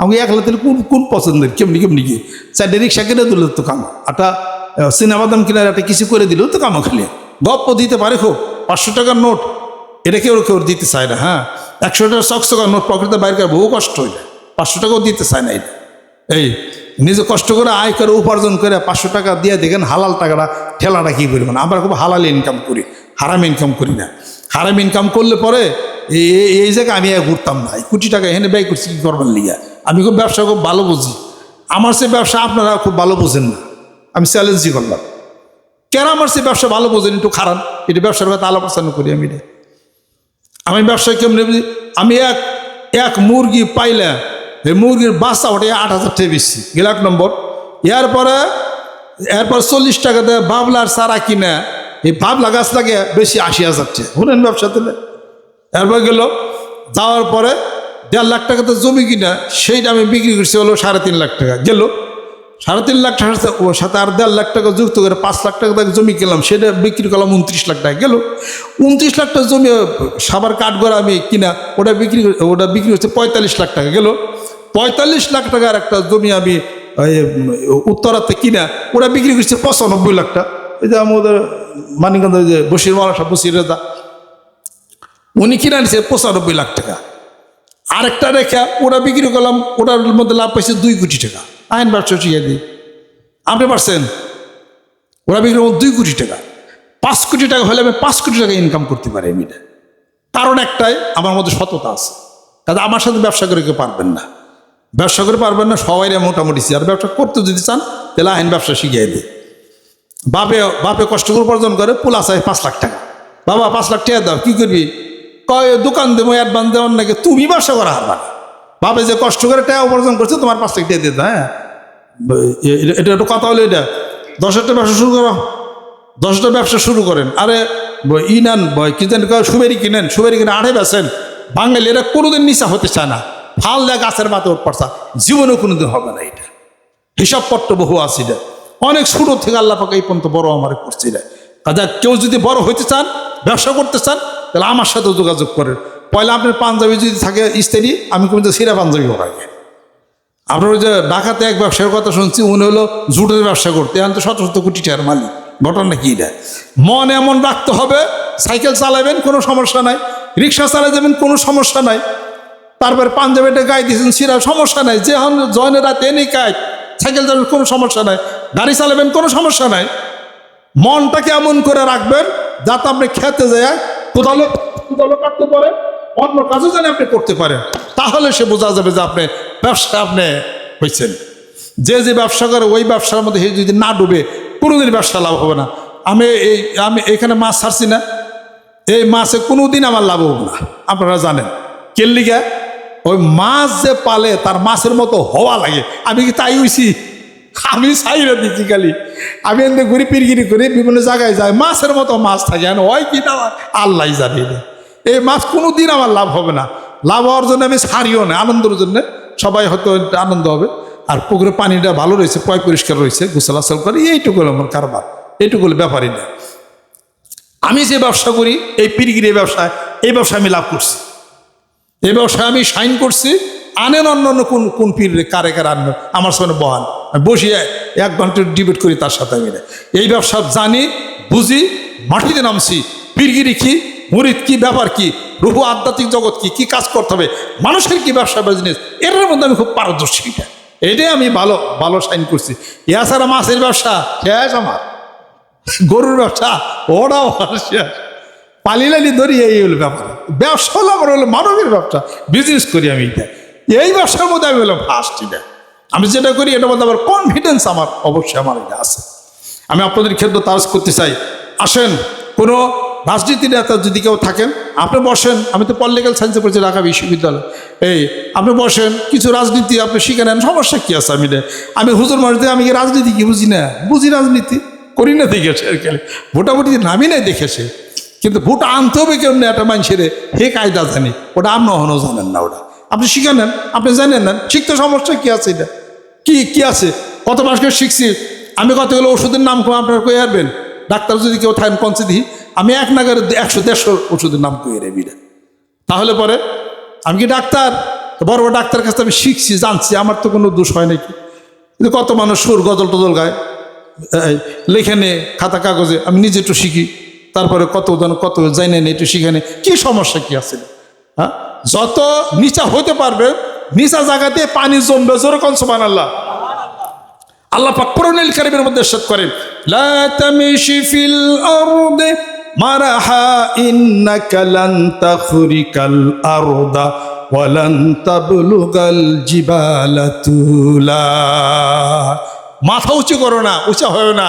আমি একলা তাহলে কোন কোন পছন্দের কেমনি কেমনি কি 4টে রিক্সা কিনে দিল তো কাম, একটা সিনেমাদাম কিনার একটা কিছু করে দিল তো কামো, খালি গপ্প দিতে পারে খুব। 500 টাকার নোট এটা কেউ কেউ দিতে চায় না। হ্যাঁ, 100 টাকার চকচকার নোট পকেটে বাইর করে বহু কষ্ট হয়ে যায়, 500 টাকাও দিতে চায় না। এটা এই নিজে কষ্ট করে আয় করে উপার্জন করে 500 টাকা দিয়ে দেখেন হালাল টাকাটা ঠেলাটা কী পরিমাণ। আমরা খুব হালাল ইনকাম করি, হারাম ইনকাম করি না। হারাম ইনকাম করলে পরে এই জায়গায় আমি ঘুরতাম না, কোটি টাকা এখানে ব্যয় করছি কী করবার লিগা। আমি খুব ব্যবসা খুব ভালো বুঝি, আমার সে ব্যবসা আপনারা খুব ভালো বোঝেন না, আমি চ্যালেঞ্জই করলাম। কেন আমার সে ব্যবসা ভালো বোঝেন, একটু খারাপ, এটা ব্যবসার কথা আলাপ আলোচনা করি। আমি ব্যবসা কেমনি বুঝি? আমি এক মুরগি পাইলে এই মুরগির বাচ্চা ওটা 8,000 টাকা বেশি গেল 1 নম্বর। এরপর 40 টাকা দেয় বাবলার চারা কিনে, এই বাবলা গাছ লাগে বেশি 80,000 টাকা, শুনেন ব্যবসা দিলে। এরপর গেল যাওয়ার পরে 1.5 লাখ টাকাতে জমি কিনা সেইটা আমি বিক্রি করছি হলো 3.5 লাখ টাকা গেল। 3.5 লাখ টাকার সাথে আর 1.5 লাখ টাকা যুক্ত করে 5 লাখ টাকা জমি কিনলাম, সেটা বিক্রি করলাম 29 লাখ টাকা গেল। 29 লাখ টাকা জমি সাবার কাঠগড়া আমি কিনা ওটা বিক্রি হচ্ছে 45 লাখ টাকা গেল। 45 লাখ টাকার একটা জমি আমি উত্তরাতে কিনা ওটা বিক্রি করছে 95 লাখ টাকা। এই যে আমাদের মানিকগঞ্জের যে বশির মাওলানা সাহেব, বশির রেজা, উনি কিনে আনছে 95 লাখ টাকা। আরেকটা রেখা ওটা বিক্রি করলাম, ওটার মধ্যে লাভ পাইছে 2 কোটি টাকা। আইন ব্যবসা শিখে দিই, আপনি পারছেন? ওরা বিক্রি করলাম 2 কোটি টাকা। 5 কোটি টাকা হলে আমি 5 কোটি টাকা ইনকাম করতে পারি আমি। কারণ একটাই, আমার মধ্যে সততা আছে। তাহলে আমার সাথে ব্যবসা করে কেউ পারবেন না, ব্যবসা করে পারবেন না সবাই মোটামুটি। আর ব্যবসা করতে যদি চান তাহলে আইন ব্যবসা শিখিয়ে দিই। বাপে কষ্ট করে উপার্জন করে, পোলা চাই 5 লাখ টাকা, বাবা 5 লাখ টাকা দাও, কী করবি? কয় দোকান দেবো, অ্যাডভান্স দেওয়ার নাকি, তুমি ব্যবসা করা হারবা না। বাপে যে কষ্ট করে টাকা উপার্জন করছে তোমার 5 লাখ টাকা দিয়ে দাও। হ্যাঁ, এটা একটু কথা হলো, এটা 10টা ব্যবসা শুরু করো, 10টা ব্যবসা শুরু করেন। আরে নেন কি জানি সুবেরি কিনেন, সুবেরি কিনে 8 বেছেন। বাঙালি এরা কোনোদিন নিচা হতে চায় না, ফাল দেয় গাছের মাথা উঠ পড়ছা, জীবনেও কোনোদিন হবে না। এটা হিসাবপত্র বহু আছে, এটা অনেক ছোটো থেকে আল্লাহ পাক এই পর্যন্ত বড় আমার করছে। এটা কাজে কেউ যদি বড় হইতে চান, ব্যবসা করতে চান, তাহলে আমার সাথে যোগাযোগ করেন। পয়লা আপনার পাঞ্জাবি যদি থাকে স্ত্রী, আমি কিন্তু সিরা পাঞ্জাবি করাই। আপনার ওই যে ঢাকাতে এক ব্যবসার কথা শুনছি, উনি হলো জুটের ব্যবসা করতে, এখন তো 100 কোটি টাকার মালিক। ঘটনা কি এটা? মন এমন রাখতে হবে, সাইকেল চালাবেন কোনো সমস্যা নাই, রিক্সা চালাই যাবেন কোনো সমস্যা নাই, তারপরে পাঞ্জাবিটা গায়ে দিয়েছেন সিরা, সমস্যা নাই, যে জয়নের রাতে এনে গায়ে সাইকেল চালাবেন কোনো সমস্যা নাই, গাড়ি চালাবেন কোনো সমস্যা নাই। মনটাকে এমন করে রাখবেন যাতে আপনি খেতে যায় কোদালো কাটতে পারেন, অন্য কাজও যেন আপনি করতে পারেন, তাহলে সে বোঝা যাবে যে আপনি ব্যবসা আপনি হয়েছেন। যে ব্যবসা করে ওই ব্যবসার মধ্যে যদি না ডুবে কোনোদিন ব্যবসা লাভ হবে না। আমি এখানে মাছ ছাড়ছি না, এই মাছে কোনোদিন আমার লাভ হবে না, আপনারা জানেন। কেল্লিগা ওই মাছ যে পালে তার মাছের মতো হওয়া লাগে। আমি কি তাই হইছি? আমি চাইরা দিচ্ছি খালি, আমি এমনি ঘুরি পিরগিরি করে বিভিন্ন জায়গায় যাই, মাছের মতো মাছ থাকে, হয় কি না আল্লাহ জানি। এই মাছ কোনোদিন আমার লাভ হবে না। লাভ হওয়ার জন্য আমি ছাড়িও না, আনন্দের জন্য সবাই হয়তো আনন্দ হবে। আর পুকুরে পানিটা ভালো রয়েছে, পয় পরিষ্কার রয়েছে, গোসল আসল করে, এইটুকু আমার কারবার, এইটুকু ব্যাপারই না। আমি যে ব্যবসা করি এই পিরগিরি ব্যবসায়, এই ব্যবসায় আমি লাভ করছি, এই ব্যবসায় আমি সাইন করছি। আনেন অন্য অন্য কোন পীর কারে আনবেন আমার সামনে বহান, আমি বসিয়ে 1 ঘন্টা ডিবেট করি তার সাথে। আমি এই ব্যবসা জানি, বুঝি, মাটিতে নামছি। পীরগিরি কি, মুরিদ কি, ব্যাপার কি, রুহু আধ্যাত্মিক জগৎ কি, কি কাজ করতে হবে, মানুষের কি ব্যবসা বিজনেস, এটার মধ্যে আমি খুব পারদর্শী। এটাই আমি ভালো ভালো সাইন করছি। এছাড়া মাছের ব্যবসা শেষ আমার, গরুর ব্যবসা ওরাও শেষ, পালিলালি ধরি, এই হলো ব্যাপার। ব্যবসা হলো আমার হলো মানবের ব্যবসা, বিজনেস করি আমি। এই ব্যবসার মধ্যে আমি হলাম ফার্স্ট। আমি যেটা করি এটার মধ্যে আমার কনফিডেন্স আমার অবশ্যই আমার এটা আছে। আমি আপনাদের ক্ষেত্রে তাজ করতে চাই, আসেন কোনো রাজনীতি নেতা যদি কেউ থাকেন আপনি বসেন। আমি তো পলিটিক্যাল সায়েন্সে পড়ছি ঢাকা বিশ্ববিদ্যালয়, আপনি বসেন, কিছু রাজনীতি আপনি শিখে নেন, সমস্যা কী আছে? আমি হুজুর মানুষ, আমি কি রাজনীতি কি বুঝি না? বুঝি, রাজনীতি করি না দেখেছে, ভোটাভুটি নামি নাই দেখেছে, কিন্তু ভোট আনতে হবে কেমনি একটা মানুষের হে কায়দা জানি, ওটা আপনি হনও জানেন না। ওটা আপনি শিখে নেন, আপনি জানেন না, শিখতে সমস্যা কী আছে? এটা কি আছে? কত মাসকে শিখছি আমি, কতগুলো ওষুধের নাম আপনারা কয়ে আসবেন। ডাক্তার যদি কেউ থাকেন পঞ্চে দিই, আমি 1 নাগারে 100-150 ওষুধের নাম কয়ে রেবি না। তাহলে পরে আমি কি ডাক্তার? বড় বড় ডাক্তার কাছে আমি শিখছি, জানছি, আমার তো কোনো দোষ হয় নাকি? কিন্তু কত মানুষ সুর গজল টজল গায়, লেখে নে খাতা কাগজে, আমি নিজে একটু শিখি, তারপরে কত যাই না একটু শিখে নে, কী সমস্যা কী আছে? হ্যাঁ, যত নিচা হতে পারবে, নিচা জায়গাতে পানি জমবে। যেরকম সুবহানাল্লাহ। আল্লাহ পাক কোরআনুল কারীমের মধ্যে ইরশাদ করেন, লা তামশি ফিল আরদি মারহা ইন্নাকা লান তাখরিকাল আরদা ওয়া লান তাবলুগাল জিবালা তুলা। মাথা উঁচু করো না, উঁচা হয় না,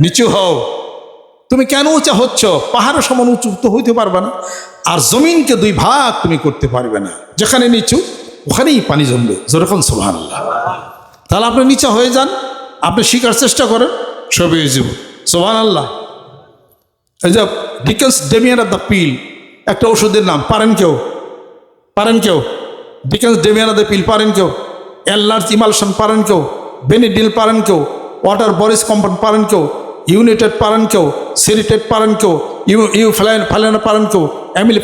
নিচু হও। তুমি কেন উঁচা হচ্ছ? পাহাড়ের সমান উঁচু তো হইতে পারবে না, আর জমিনকে 2 ভাগ তুমি করতে পারবে না। যেখানে নিচু ওখানেই পানি জমবে। যেরকম সুবহানাল্লাহ। তাহলে আপনি নিচা হয়ে যান, আপনি শিখার চেষ্টা করেন, সব হয়ে যাব। সুবহানাল্লাহ। এই যে ডিকেন্স ডেমিয়ান অফ দ্য পিল, একটা ওষুধের নাম, পারেন কেউ? ডিকেন্স ডেমিয়ান অফ দ্য পিল পারেন কেউ? এলার্জ ইমালশন পারেন কেউ? বেনিডিল পারেন কেউ? ওয়াটার বরিস কম্পাউন্ড পারেন কেউ? ইউনিটেড পারেন কেউ? সেরিটেড পারেন কেউ? ফাইলেন পারেন কেউ?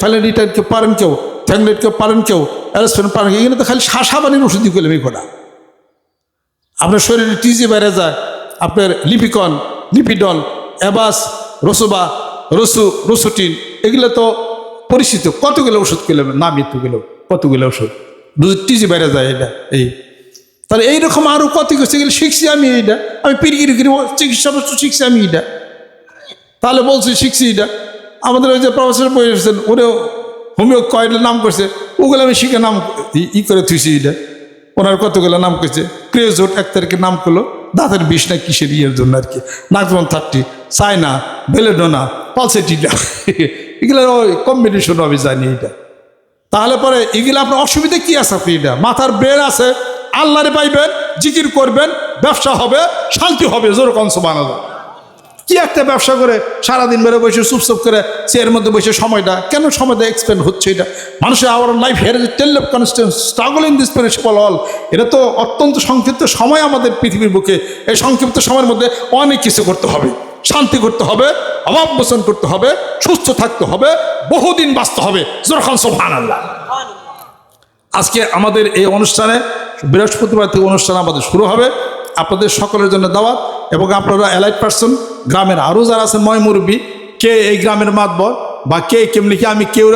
ফাইলেনিটাইড কেউ পারেন কেউ? থ্যাংলেট কেউ পারেন কেউ? অ্যারোসফেন পারেন কেউ? এখানে তো খালি শাসাবানির ওষুধই করলাম এই কটা। আপনার শরীরে টিজি বেড়ে যায়, আপনার লিপিকন, লিপিডন, অ্যাবাস, রসুবা, রসুটিন, এগুলো তো পরিচিত। কতগুলো ওষুধ করলাম, নাম এতগুলো, কতগুলো ওষুধ, টিজি বেড়ে যায় এটা। তাহলে এইরকম আরও কত কিছু এগুলো শিখছি আমি। আমি পিরগিরি চিকিৎসা শিখছি আমি এটা। তাহলে বলছি শিখছি এটা। আমাদের ওই যে প্রফেসর বলেছেন, ওরেও হোমিও কয়েকটা নাম করছে, ওগুলো আমি শিখে নাম করে থুইছি এটা। ওনার কতগুলো নাম করছে, ক্রেজোট 1 তারিখের নাম করলো, দাঁতের বিষ না কিসের ইয়ের জন্য আর কি, নাকজন 30, চায়না, বেলেডোনা, পালসেটিটা, এগুলো ওই কম্বিনেশন আমি জানি এটা। তাহলে পরে এগুলো আপনার অসুবিধা কি আছে? আপনি এটা মাথার ব্রেন আছে, আল্লাহরে পাইবেন, জিকির করবেন, ব্যবসা হবে, শান্তি হবে। যেরকম সুবহানাল্লাহ। কি একটা ব্যবসা করে সারাদিন বেড়ে বসে চুপচাপ করে চেয়ারের মধ্যে বসে সময়টা এক্সপেন্ড হচ্ছে? এটা মানুষের our life here tale of constant struggle in this perishable world. এটা তো অত্যন্ত সংক্ষিপ্ত সময় আমাদের পৃথিবীর বুকে। এই সংক্ষিপ্ত সময়ের মধ্যে অনেক কিছু করতে হবে, শান্তি করতে হবে, অভাব মোচন করতে হবে, সুস্থ থাকতে হবে, বহুদিন বাঁচতে হবে। যেরকম সুবহানাল্লাহ। আজকে আমাদের এই অনুষ্ঠানে বৃহস্পতিবার থেকে অনুষ্ঠান আমাদের শুরু হবে। আপনাদের সকলের জন্য দাওয়াত, এবং আপনারা এলাইট পার্সন, গ্রামের আরও যারা আছেন ময় মুরব্বী, কে এই গ্রামের মাতবর বা কে কেমনি কি, আমি কেউ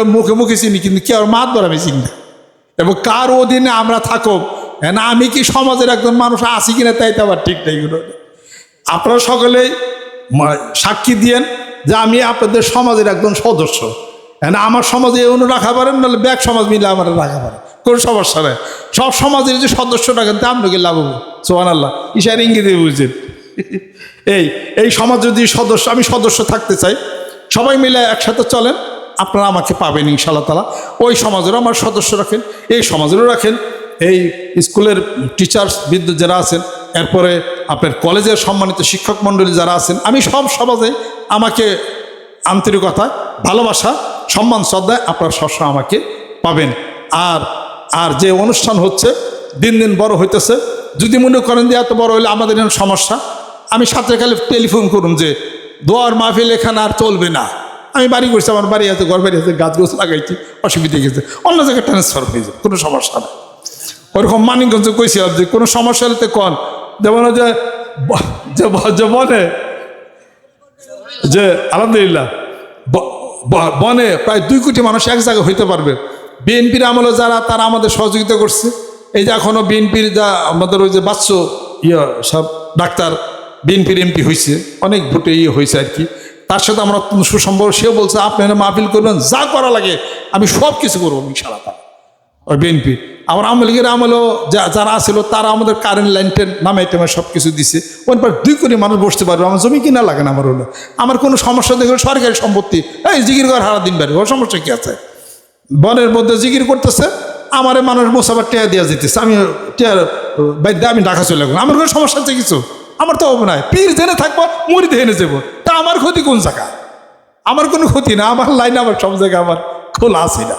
মুখে চিনি, কিন্তু কেউ মাতবর আমি চিনি না। এবং কার অধীনে আমরা থাকব, না আমি কি সমাজের একজন মানুষ আছি কিনা তাই তো আবার ঠিক নেই। এগুলো আপনারা সকলেই সাক্ষী দিয়েন যে আমি আপনাদের সমাজের একজন সদস্য। না আমার সমাজে অনু রাখা পারেন, নাহলে ব্যাগ সমাজ মিলে আমার রাখা পারেন, কোনো সমস্যা নেই। সব সমাজের যে সদস্য রাখেন তা আপনাকে লাভ হবো। সুবহানাল্লাহ, ইশার ইঙ্গিতে বুঝছেন। এই সমাজ যদি সদস্য, আমি সদস্য থাকতে চাই, সবাই মিলে একসাথে চলেন, আপনারা আমাকে পাবেন ইনশাআল্লাহ তাআলা। ওই সমাজেরও আমার সদস্য রাখেন, এই সমাজেরও রাখেন, এই স্কুলের টিচার্স বিদ্যুৎ যারা আছেন, এরপরে আপনার কলেজের সম্মানিত শিক্ষক মণ্ডলী যারা আছেন, আমি সব সমাজে আমাকে আন্তরিকতা, ভালোবাসা, সম্মান, শ্রদ্ধায় আপনারা সবসময় আমাকে পাবেন। আর যে অনুষ্ঠান হচ্ছে দিন দিন বড় হইতেছে, যদি মনে করেন যে এত বড় হলে আমাদের এখানে সমস্যা, আমি সাথে খালি টেলিফোন করুন যে দোয়ার মাহফিল এখানে আর চলবে না। আমি বাড়ি করছি, আমার বাড়ি আছে, ঘর বাড়ি আছে, গাছ গোছ লাগাইছি, অসুবিধা গেছে, অন্য জায়গায় ট্রান্সফার হয়ে যায়, কোনো সমস্যা নেই। ওরকম মানিকগঞ্জে কইছিলাম যে কোনো সমস্যা হলে কন, যেমন যে বনে যে আলহামদুলিল্লাহ বনে প্রায় 2 কোটি মানুষ এক জায়গায় হইতে পারবে। বিএনপির আমলে যারা, তারা আমাদের সহযোগিতা করছে। এই যে এখনও বিএনপির যা আমাদের ওই যে বাচ্চু সব ডাক্তার বিএনপির এমপি হয়েছে, অনেক ভোটে হয়েছে আর কি, তার সাথে আমরা অত্যন্ত সুসম্পর্ক। সেও বলছে আপনারা মাহফিল করবেন, যা করা লাগে আমি সব কিছু করবো ইনশাআল্লাহ। ওই বিএনপি আমার আওয়ামী লীগের আমলেও যারা আসছিল, তারা আমাদের কারেন্ট লাইন টেন নামাইতে আমার সব কিছু দিছে। ওরপর 2 কোটি মানুষ বসতে পারবে, আমার জমি কিনা লাগে না, আমার হলো আমার কোনো সমস্যা দেখলে সরকারি সম্পত্তি, এই জিকির কর হারা দিন বাড়ি, ওর সমস্যা কি আছে? বনের মধ্যে জিকির করতেছে, আমারে মানুষ মোসাবার টেয়া দেওয়া যেতেছে, আমি টেয়ার বাইদ্যা আমি ঢাকা চলে গেলাম, আমার কোনো সমস্যা আছে কিছু? আমার তো হবে না, পীর জেনে থাকবো, মুড়ি জেনে যাবো, তা আমার ক্ষতি কোন জায়গা? আমার কোনো ক্ষতি না, আমার লাইন আমার সব জায়গায় আমার খোলা আছে না।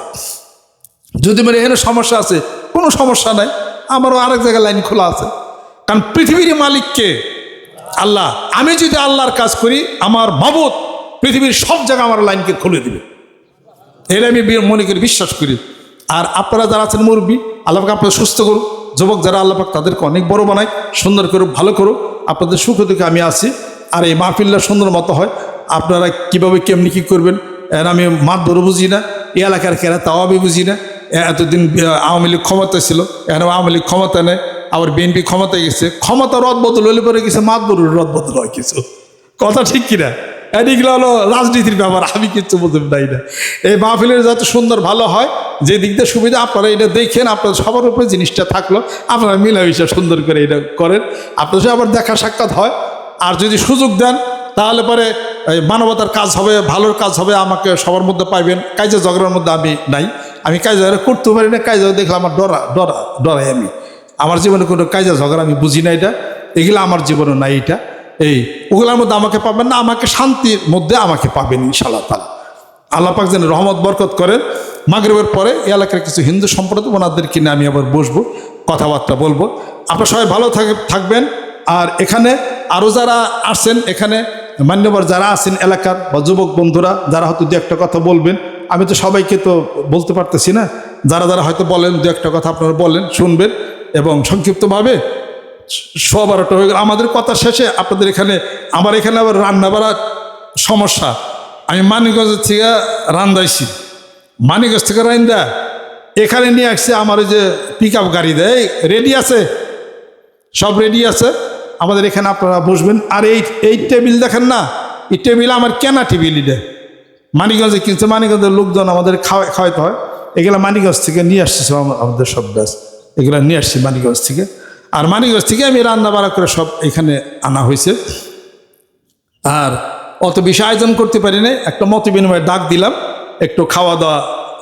যদি মানে এখানে সমস্যা আছে, কোনো সমস্যা নাই, আমারও আরেক জায়গায় লাইন খোলা আছে। কারণ পৃথিবীর মালিককে আল্লাহ, আমি যদি আল্লাহর কাজ করি, আমার মাবুদ পৃথিবীর সব জায়গায় আমার লাইনকে খুলে দিবে, এটা আমি মনে করি, বিশ্বাস করি। আর আপনারা যারা আছেন মুরব্বী, আল্লাহ পাক আপনাদের সুস্থ করুন, যুবক যারা, আল্লাহ পাক তাদেরকে অনেক বড় বানায়, সুন্দর করুক, ভালো করুক, আপনাদের সুখ থেকে আমি আছি। আর এই মাহফিলটা সুন্দর মতো হয়, আপনারা কীভাবে কেমনি কী করবেন এর আমি মাতবরও বুঝি না, এই এলাকার কেরা তাও আমি বুঝি না। এতদিন আওয়ামী লীগ ক্ষমতা ছিল, এখন আওয়ামী লীগ ক্ষমতা নেই, আবার বিএনপি ক্ষমতায় গেছে, ক্ষমতা রদ বদল হলে পরে গেছে, মাতবরের রদ বদল হয় কিছু, কথা ঠিক কিনা? এদিকগুলো হলো রাজনীতির ব্যাপার, আমি কিচ্ছু বলতে নাই না। এই মাহফিলের যাতে সুন্দর ভালো হয়, যে দিক দিয়ে সুবিধা, আপনারা এটা দেখেন, আপনাদের সবার উপরে জিনিসটা থাকলো, আপনারা মিলামিশা সুন্দর করে এটা করেন, আপনাদের সাথে আবার দেখা সাক্ষাৎ হয়। আর যদি সুযোগ দেন তাহলে পরে মানবতার কাজ হবে, ভালোর কাজ হবে, আমাকে সবার মধ্যে পাইবেন। কাজে ঝগড়ার মধ্যে আমি নাই, আমি কাজ ঝগড়া করতে পারি না, কাজ দেখলে আমার ডরাই আমি, আমার জীবনে কোনো কাজে ঝগড়া আমি বুঝি না, এগুলো আমার জীবনে নাই। ওগুলোর মধ্যে আমাকে পাবেন না, আমাকে শান্তির মধ্যে আমাকে পাবেন ইনশাআল্লাহ তাআলা। আল্লাহ পাক যেন রহমত বরকত করেন। মাগরিবের পরে এই এলাকার কিছু হিন্দু সম্প্রদায়, ওনাদেরকে নিয়ে আমি আবার বসবো, কথাবার্তা বলবো। আপনারা সবাই ভালো থাকবেন। আর এখানে আরও যারা আসছেন, এখানে মান্যবর যারা আছেন এলাকার বা যুবক বন্ধুরা, যারা হয়তো 2-1 কথা বলবেন, আমি তো সবাইকে তো বলতে পারতেছি না, যারা যারা হয়তো বলেন 2-1 কথা আপনারা বলেন, শুনবেন, এবং সংক্ষিপ্তভাবে 12:30 হয়ে গেল আমাদের কথা শেষে। আপনাদের এখানে, আমার এখানে আবার রান্না বাড়ার সমস্যা, আমি মানিকগঞ্জ থেকে রান্দাইছি, মানিকগঞ্জ থেকে রান্দা এখানে নিয়ে আসছে। আমার ওই যে পিক আপ গাড়ি দেয়, রেডি আছে, সব রেডি আছে আমাদের এখানে, আপনারা বসবেন। আর এই টেবিল দেখেন না, এই টেবিল আমার কেনা টেবিল, এটা মানিকগঞ্জে কিনছে, মানিকগঞ্জের লোকজন আমাদের খাওয়াইতে হয়, এগুলো মানিকগঞ্জ থেকে নিয়ে আসছে, আমাদের সব ব্যাস এগুলো নিয়ে আসছি মানিকগঞ্জ থেকে। আর মানিকগঞ্জ থেকে আমি রান্না বাড়া করে সব এখানে আনা হয়েছে। আর অত বেশি আয়োজন করতে পারি না, একটা মত বিনিময়ে ডাক দিলাম, একটু খাওয়া দাওয়া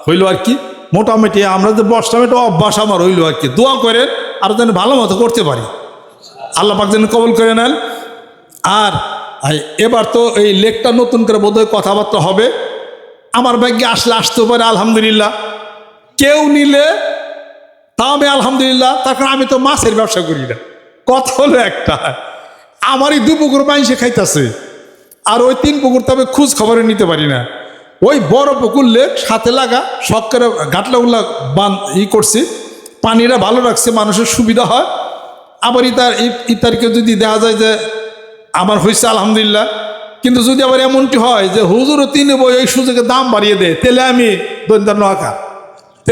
হইলো আর কি। মোটামুটি আমরা যে বসলাম, এটা অভ্যাস আমার হইলো আর কি। দোয়া করেন আরও যেন ভালো মতো করতে পারি, আল্লাহ পাক যেন কবুল করে নেন। আর এবার তো এই লেকটা নতুন করে বোধহয় কথাবার্তা হবে, আমার ভাগ্যে আসতেও পারে, আলহামদুলিল্লাহ। কেউ নিলে তাও আমি আলহামদুলিল্লাহ, তার কারণ আমি তো মাছের ব্যবসা করি না। কথা হলো একটা, আমারই 2 পুকুর মাইনসে খাইতেছে, আর ওই 3 পুকুর তবে খোঁজ খবরে নিতে পারি না। ওই বড় পুকুর লেক সাথে লাগা, সব করে ঘাটলাগুলা করছি, পানিটা ভালো রাখছে, মানুষের সুবিধা হয়। আবার ইতারকে যদি দেখা যায় যে আমার হয়েছে আলহামদুলিল্লাহ, কিন্তু যদি আবার এমনটি হয় যে হুজুরও 3 বই এই সুযোগে দাম বাড়িয়ে দেয়, তাহলে আমি দৈন্দার নৌকা,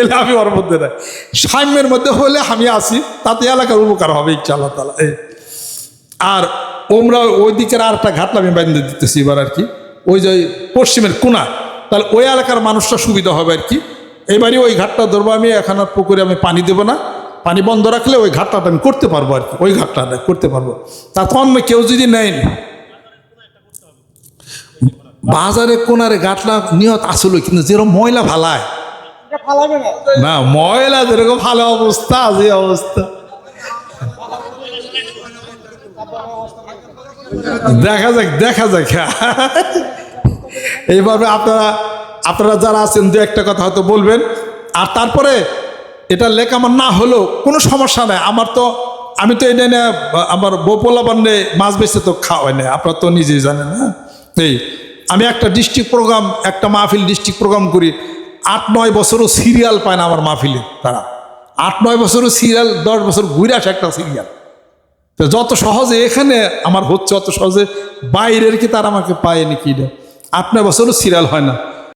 তাহলে আমি ওর মধ্যে নাই, সাম্যের মধ্যে হলে আমি আসি, তাতে এলাকার উপকার হবে ইনশাআল্লাহ তাআলা। আর ওমরা ওই দিকের আর একটা ঘাটলা আমি বাঁধতে দিতেছি এবার আর কি, ওই যে পশ্চিমের কোনা, তাহলে ওই এলাকার মানুষটা সুবিধা হবে আর কি। এবারই ওই ঘাটটা ধরবো আমি, এখন আর পুকুরে আমি পানি দেবো না, পানি বন্ধ রাখলে ওই ঘাটটাটা আমি করতে পারবো আর কি, ওই ঘাটটাটা করতে পারবো। তখন কেউ যদি নেয় বাজারে কোনারে ঘাটলা নিয়ত আসলো, কিন্তু যেরকম ময়লা ফালায় না, ময়লা যেরকম ভালো অবস্থা, যে অবস্থা দেখা যাক। এইভাবে আপনারা যারা আছেন দু একটা কথা হয়তো বলবেন। আর তারপরে এটা লেখা আমার না হলেও কোনো সমস্যা নাই, আমি তো এটা নিয়ে আমার বউপোলা বান্নে মাছ বেচে তো খাওয়াই না, আপনারা তো নিজেই জানেন। হ্যাঁ, এই আমি একটা ডিস্ট্রিক্ট প্রোগ্রাম, একটা মাহফিল ডিস্ট্রিক্ট প্রোগ্রাম করি, 8-9 বছরও সিরিয়াল পায় না আমার মাহফিলে, তারা 8-9 বছরও সিরিয়াল, 10 বছর ঘুরে আসে একটা সিরিয়াল। তো যত সহজে এখানে আমার হচ্ছে, অত সহজে বাইরের কি তারা আমাকে পায় নাকি, 8-9 বছরও সিরিয়াল হয় না।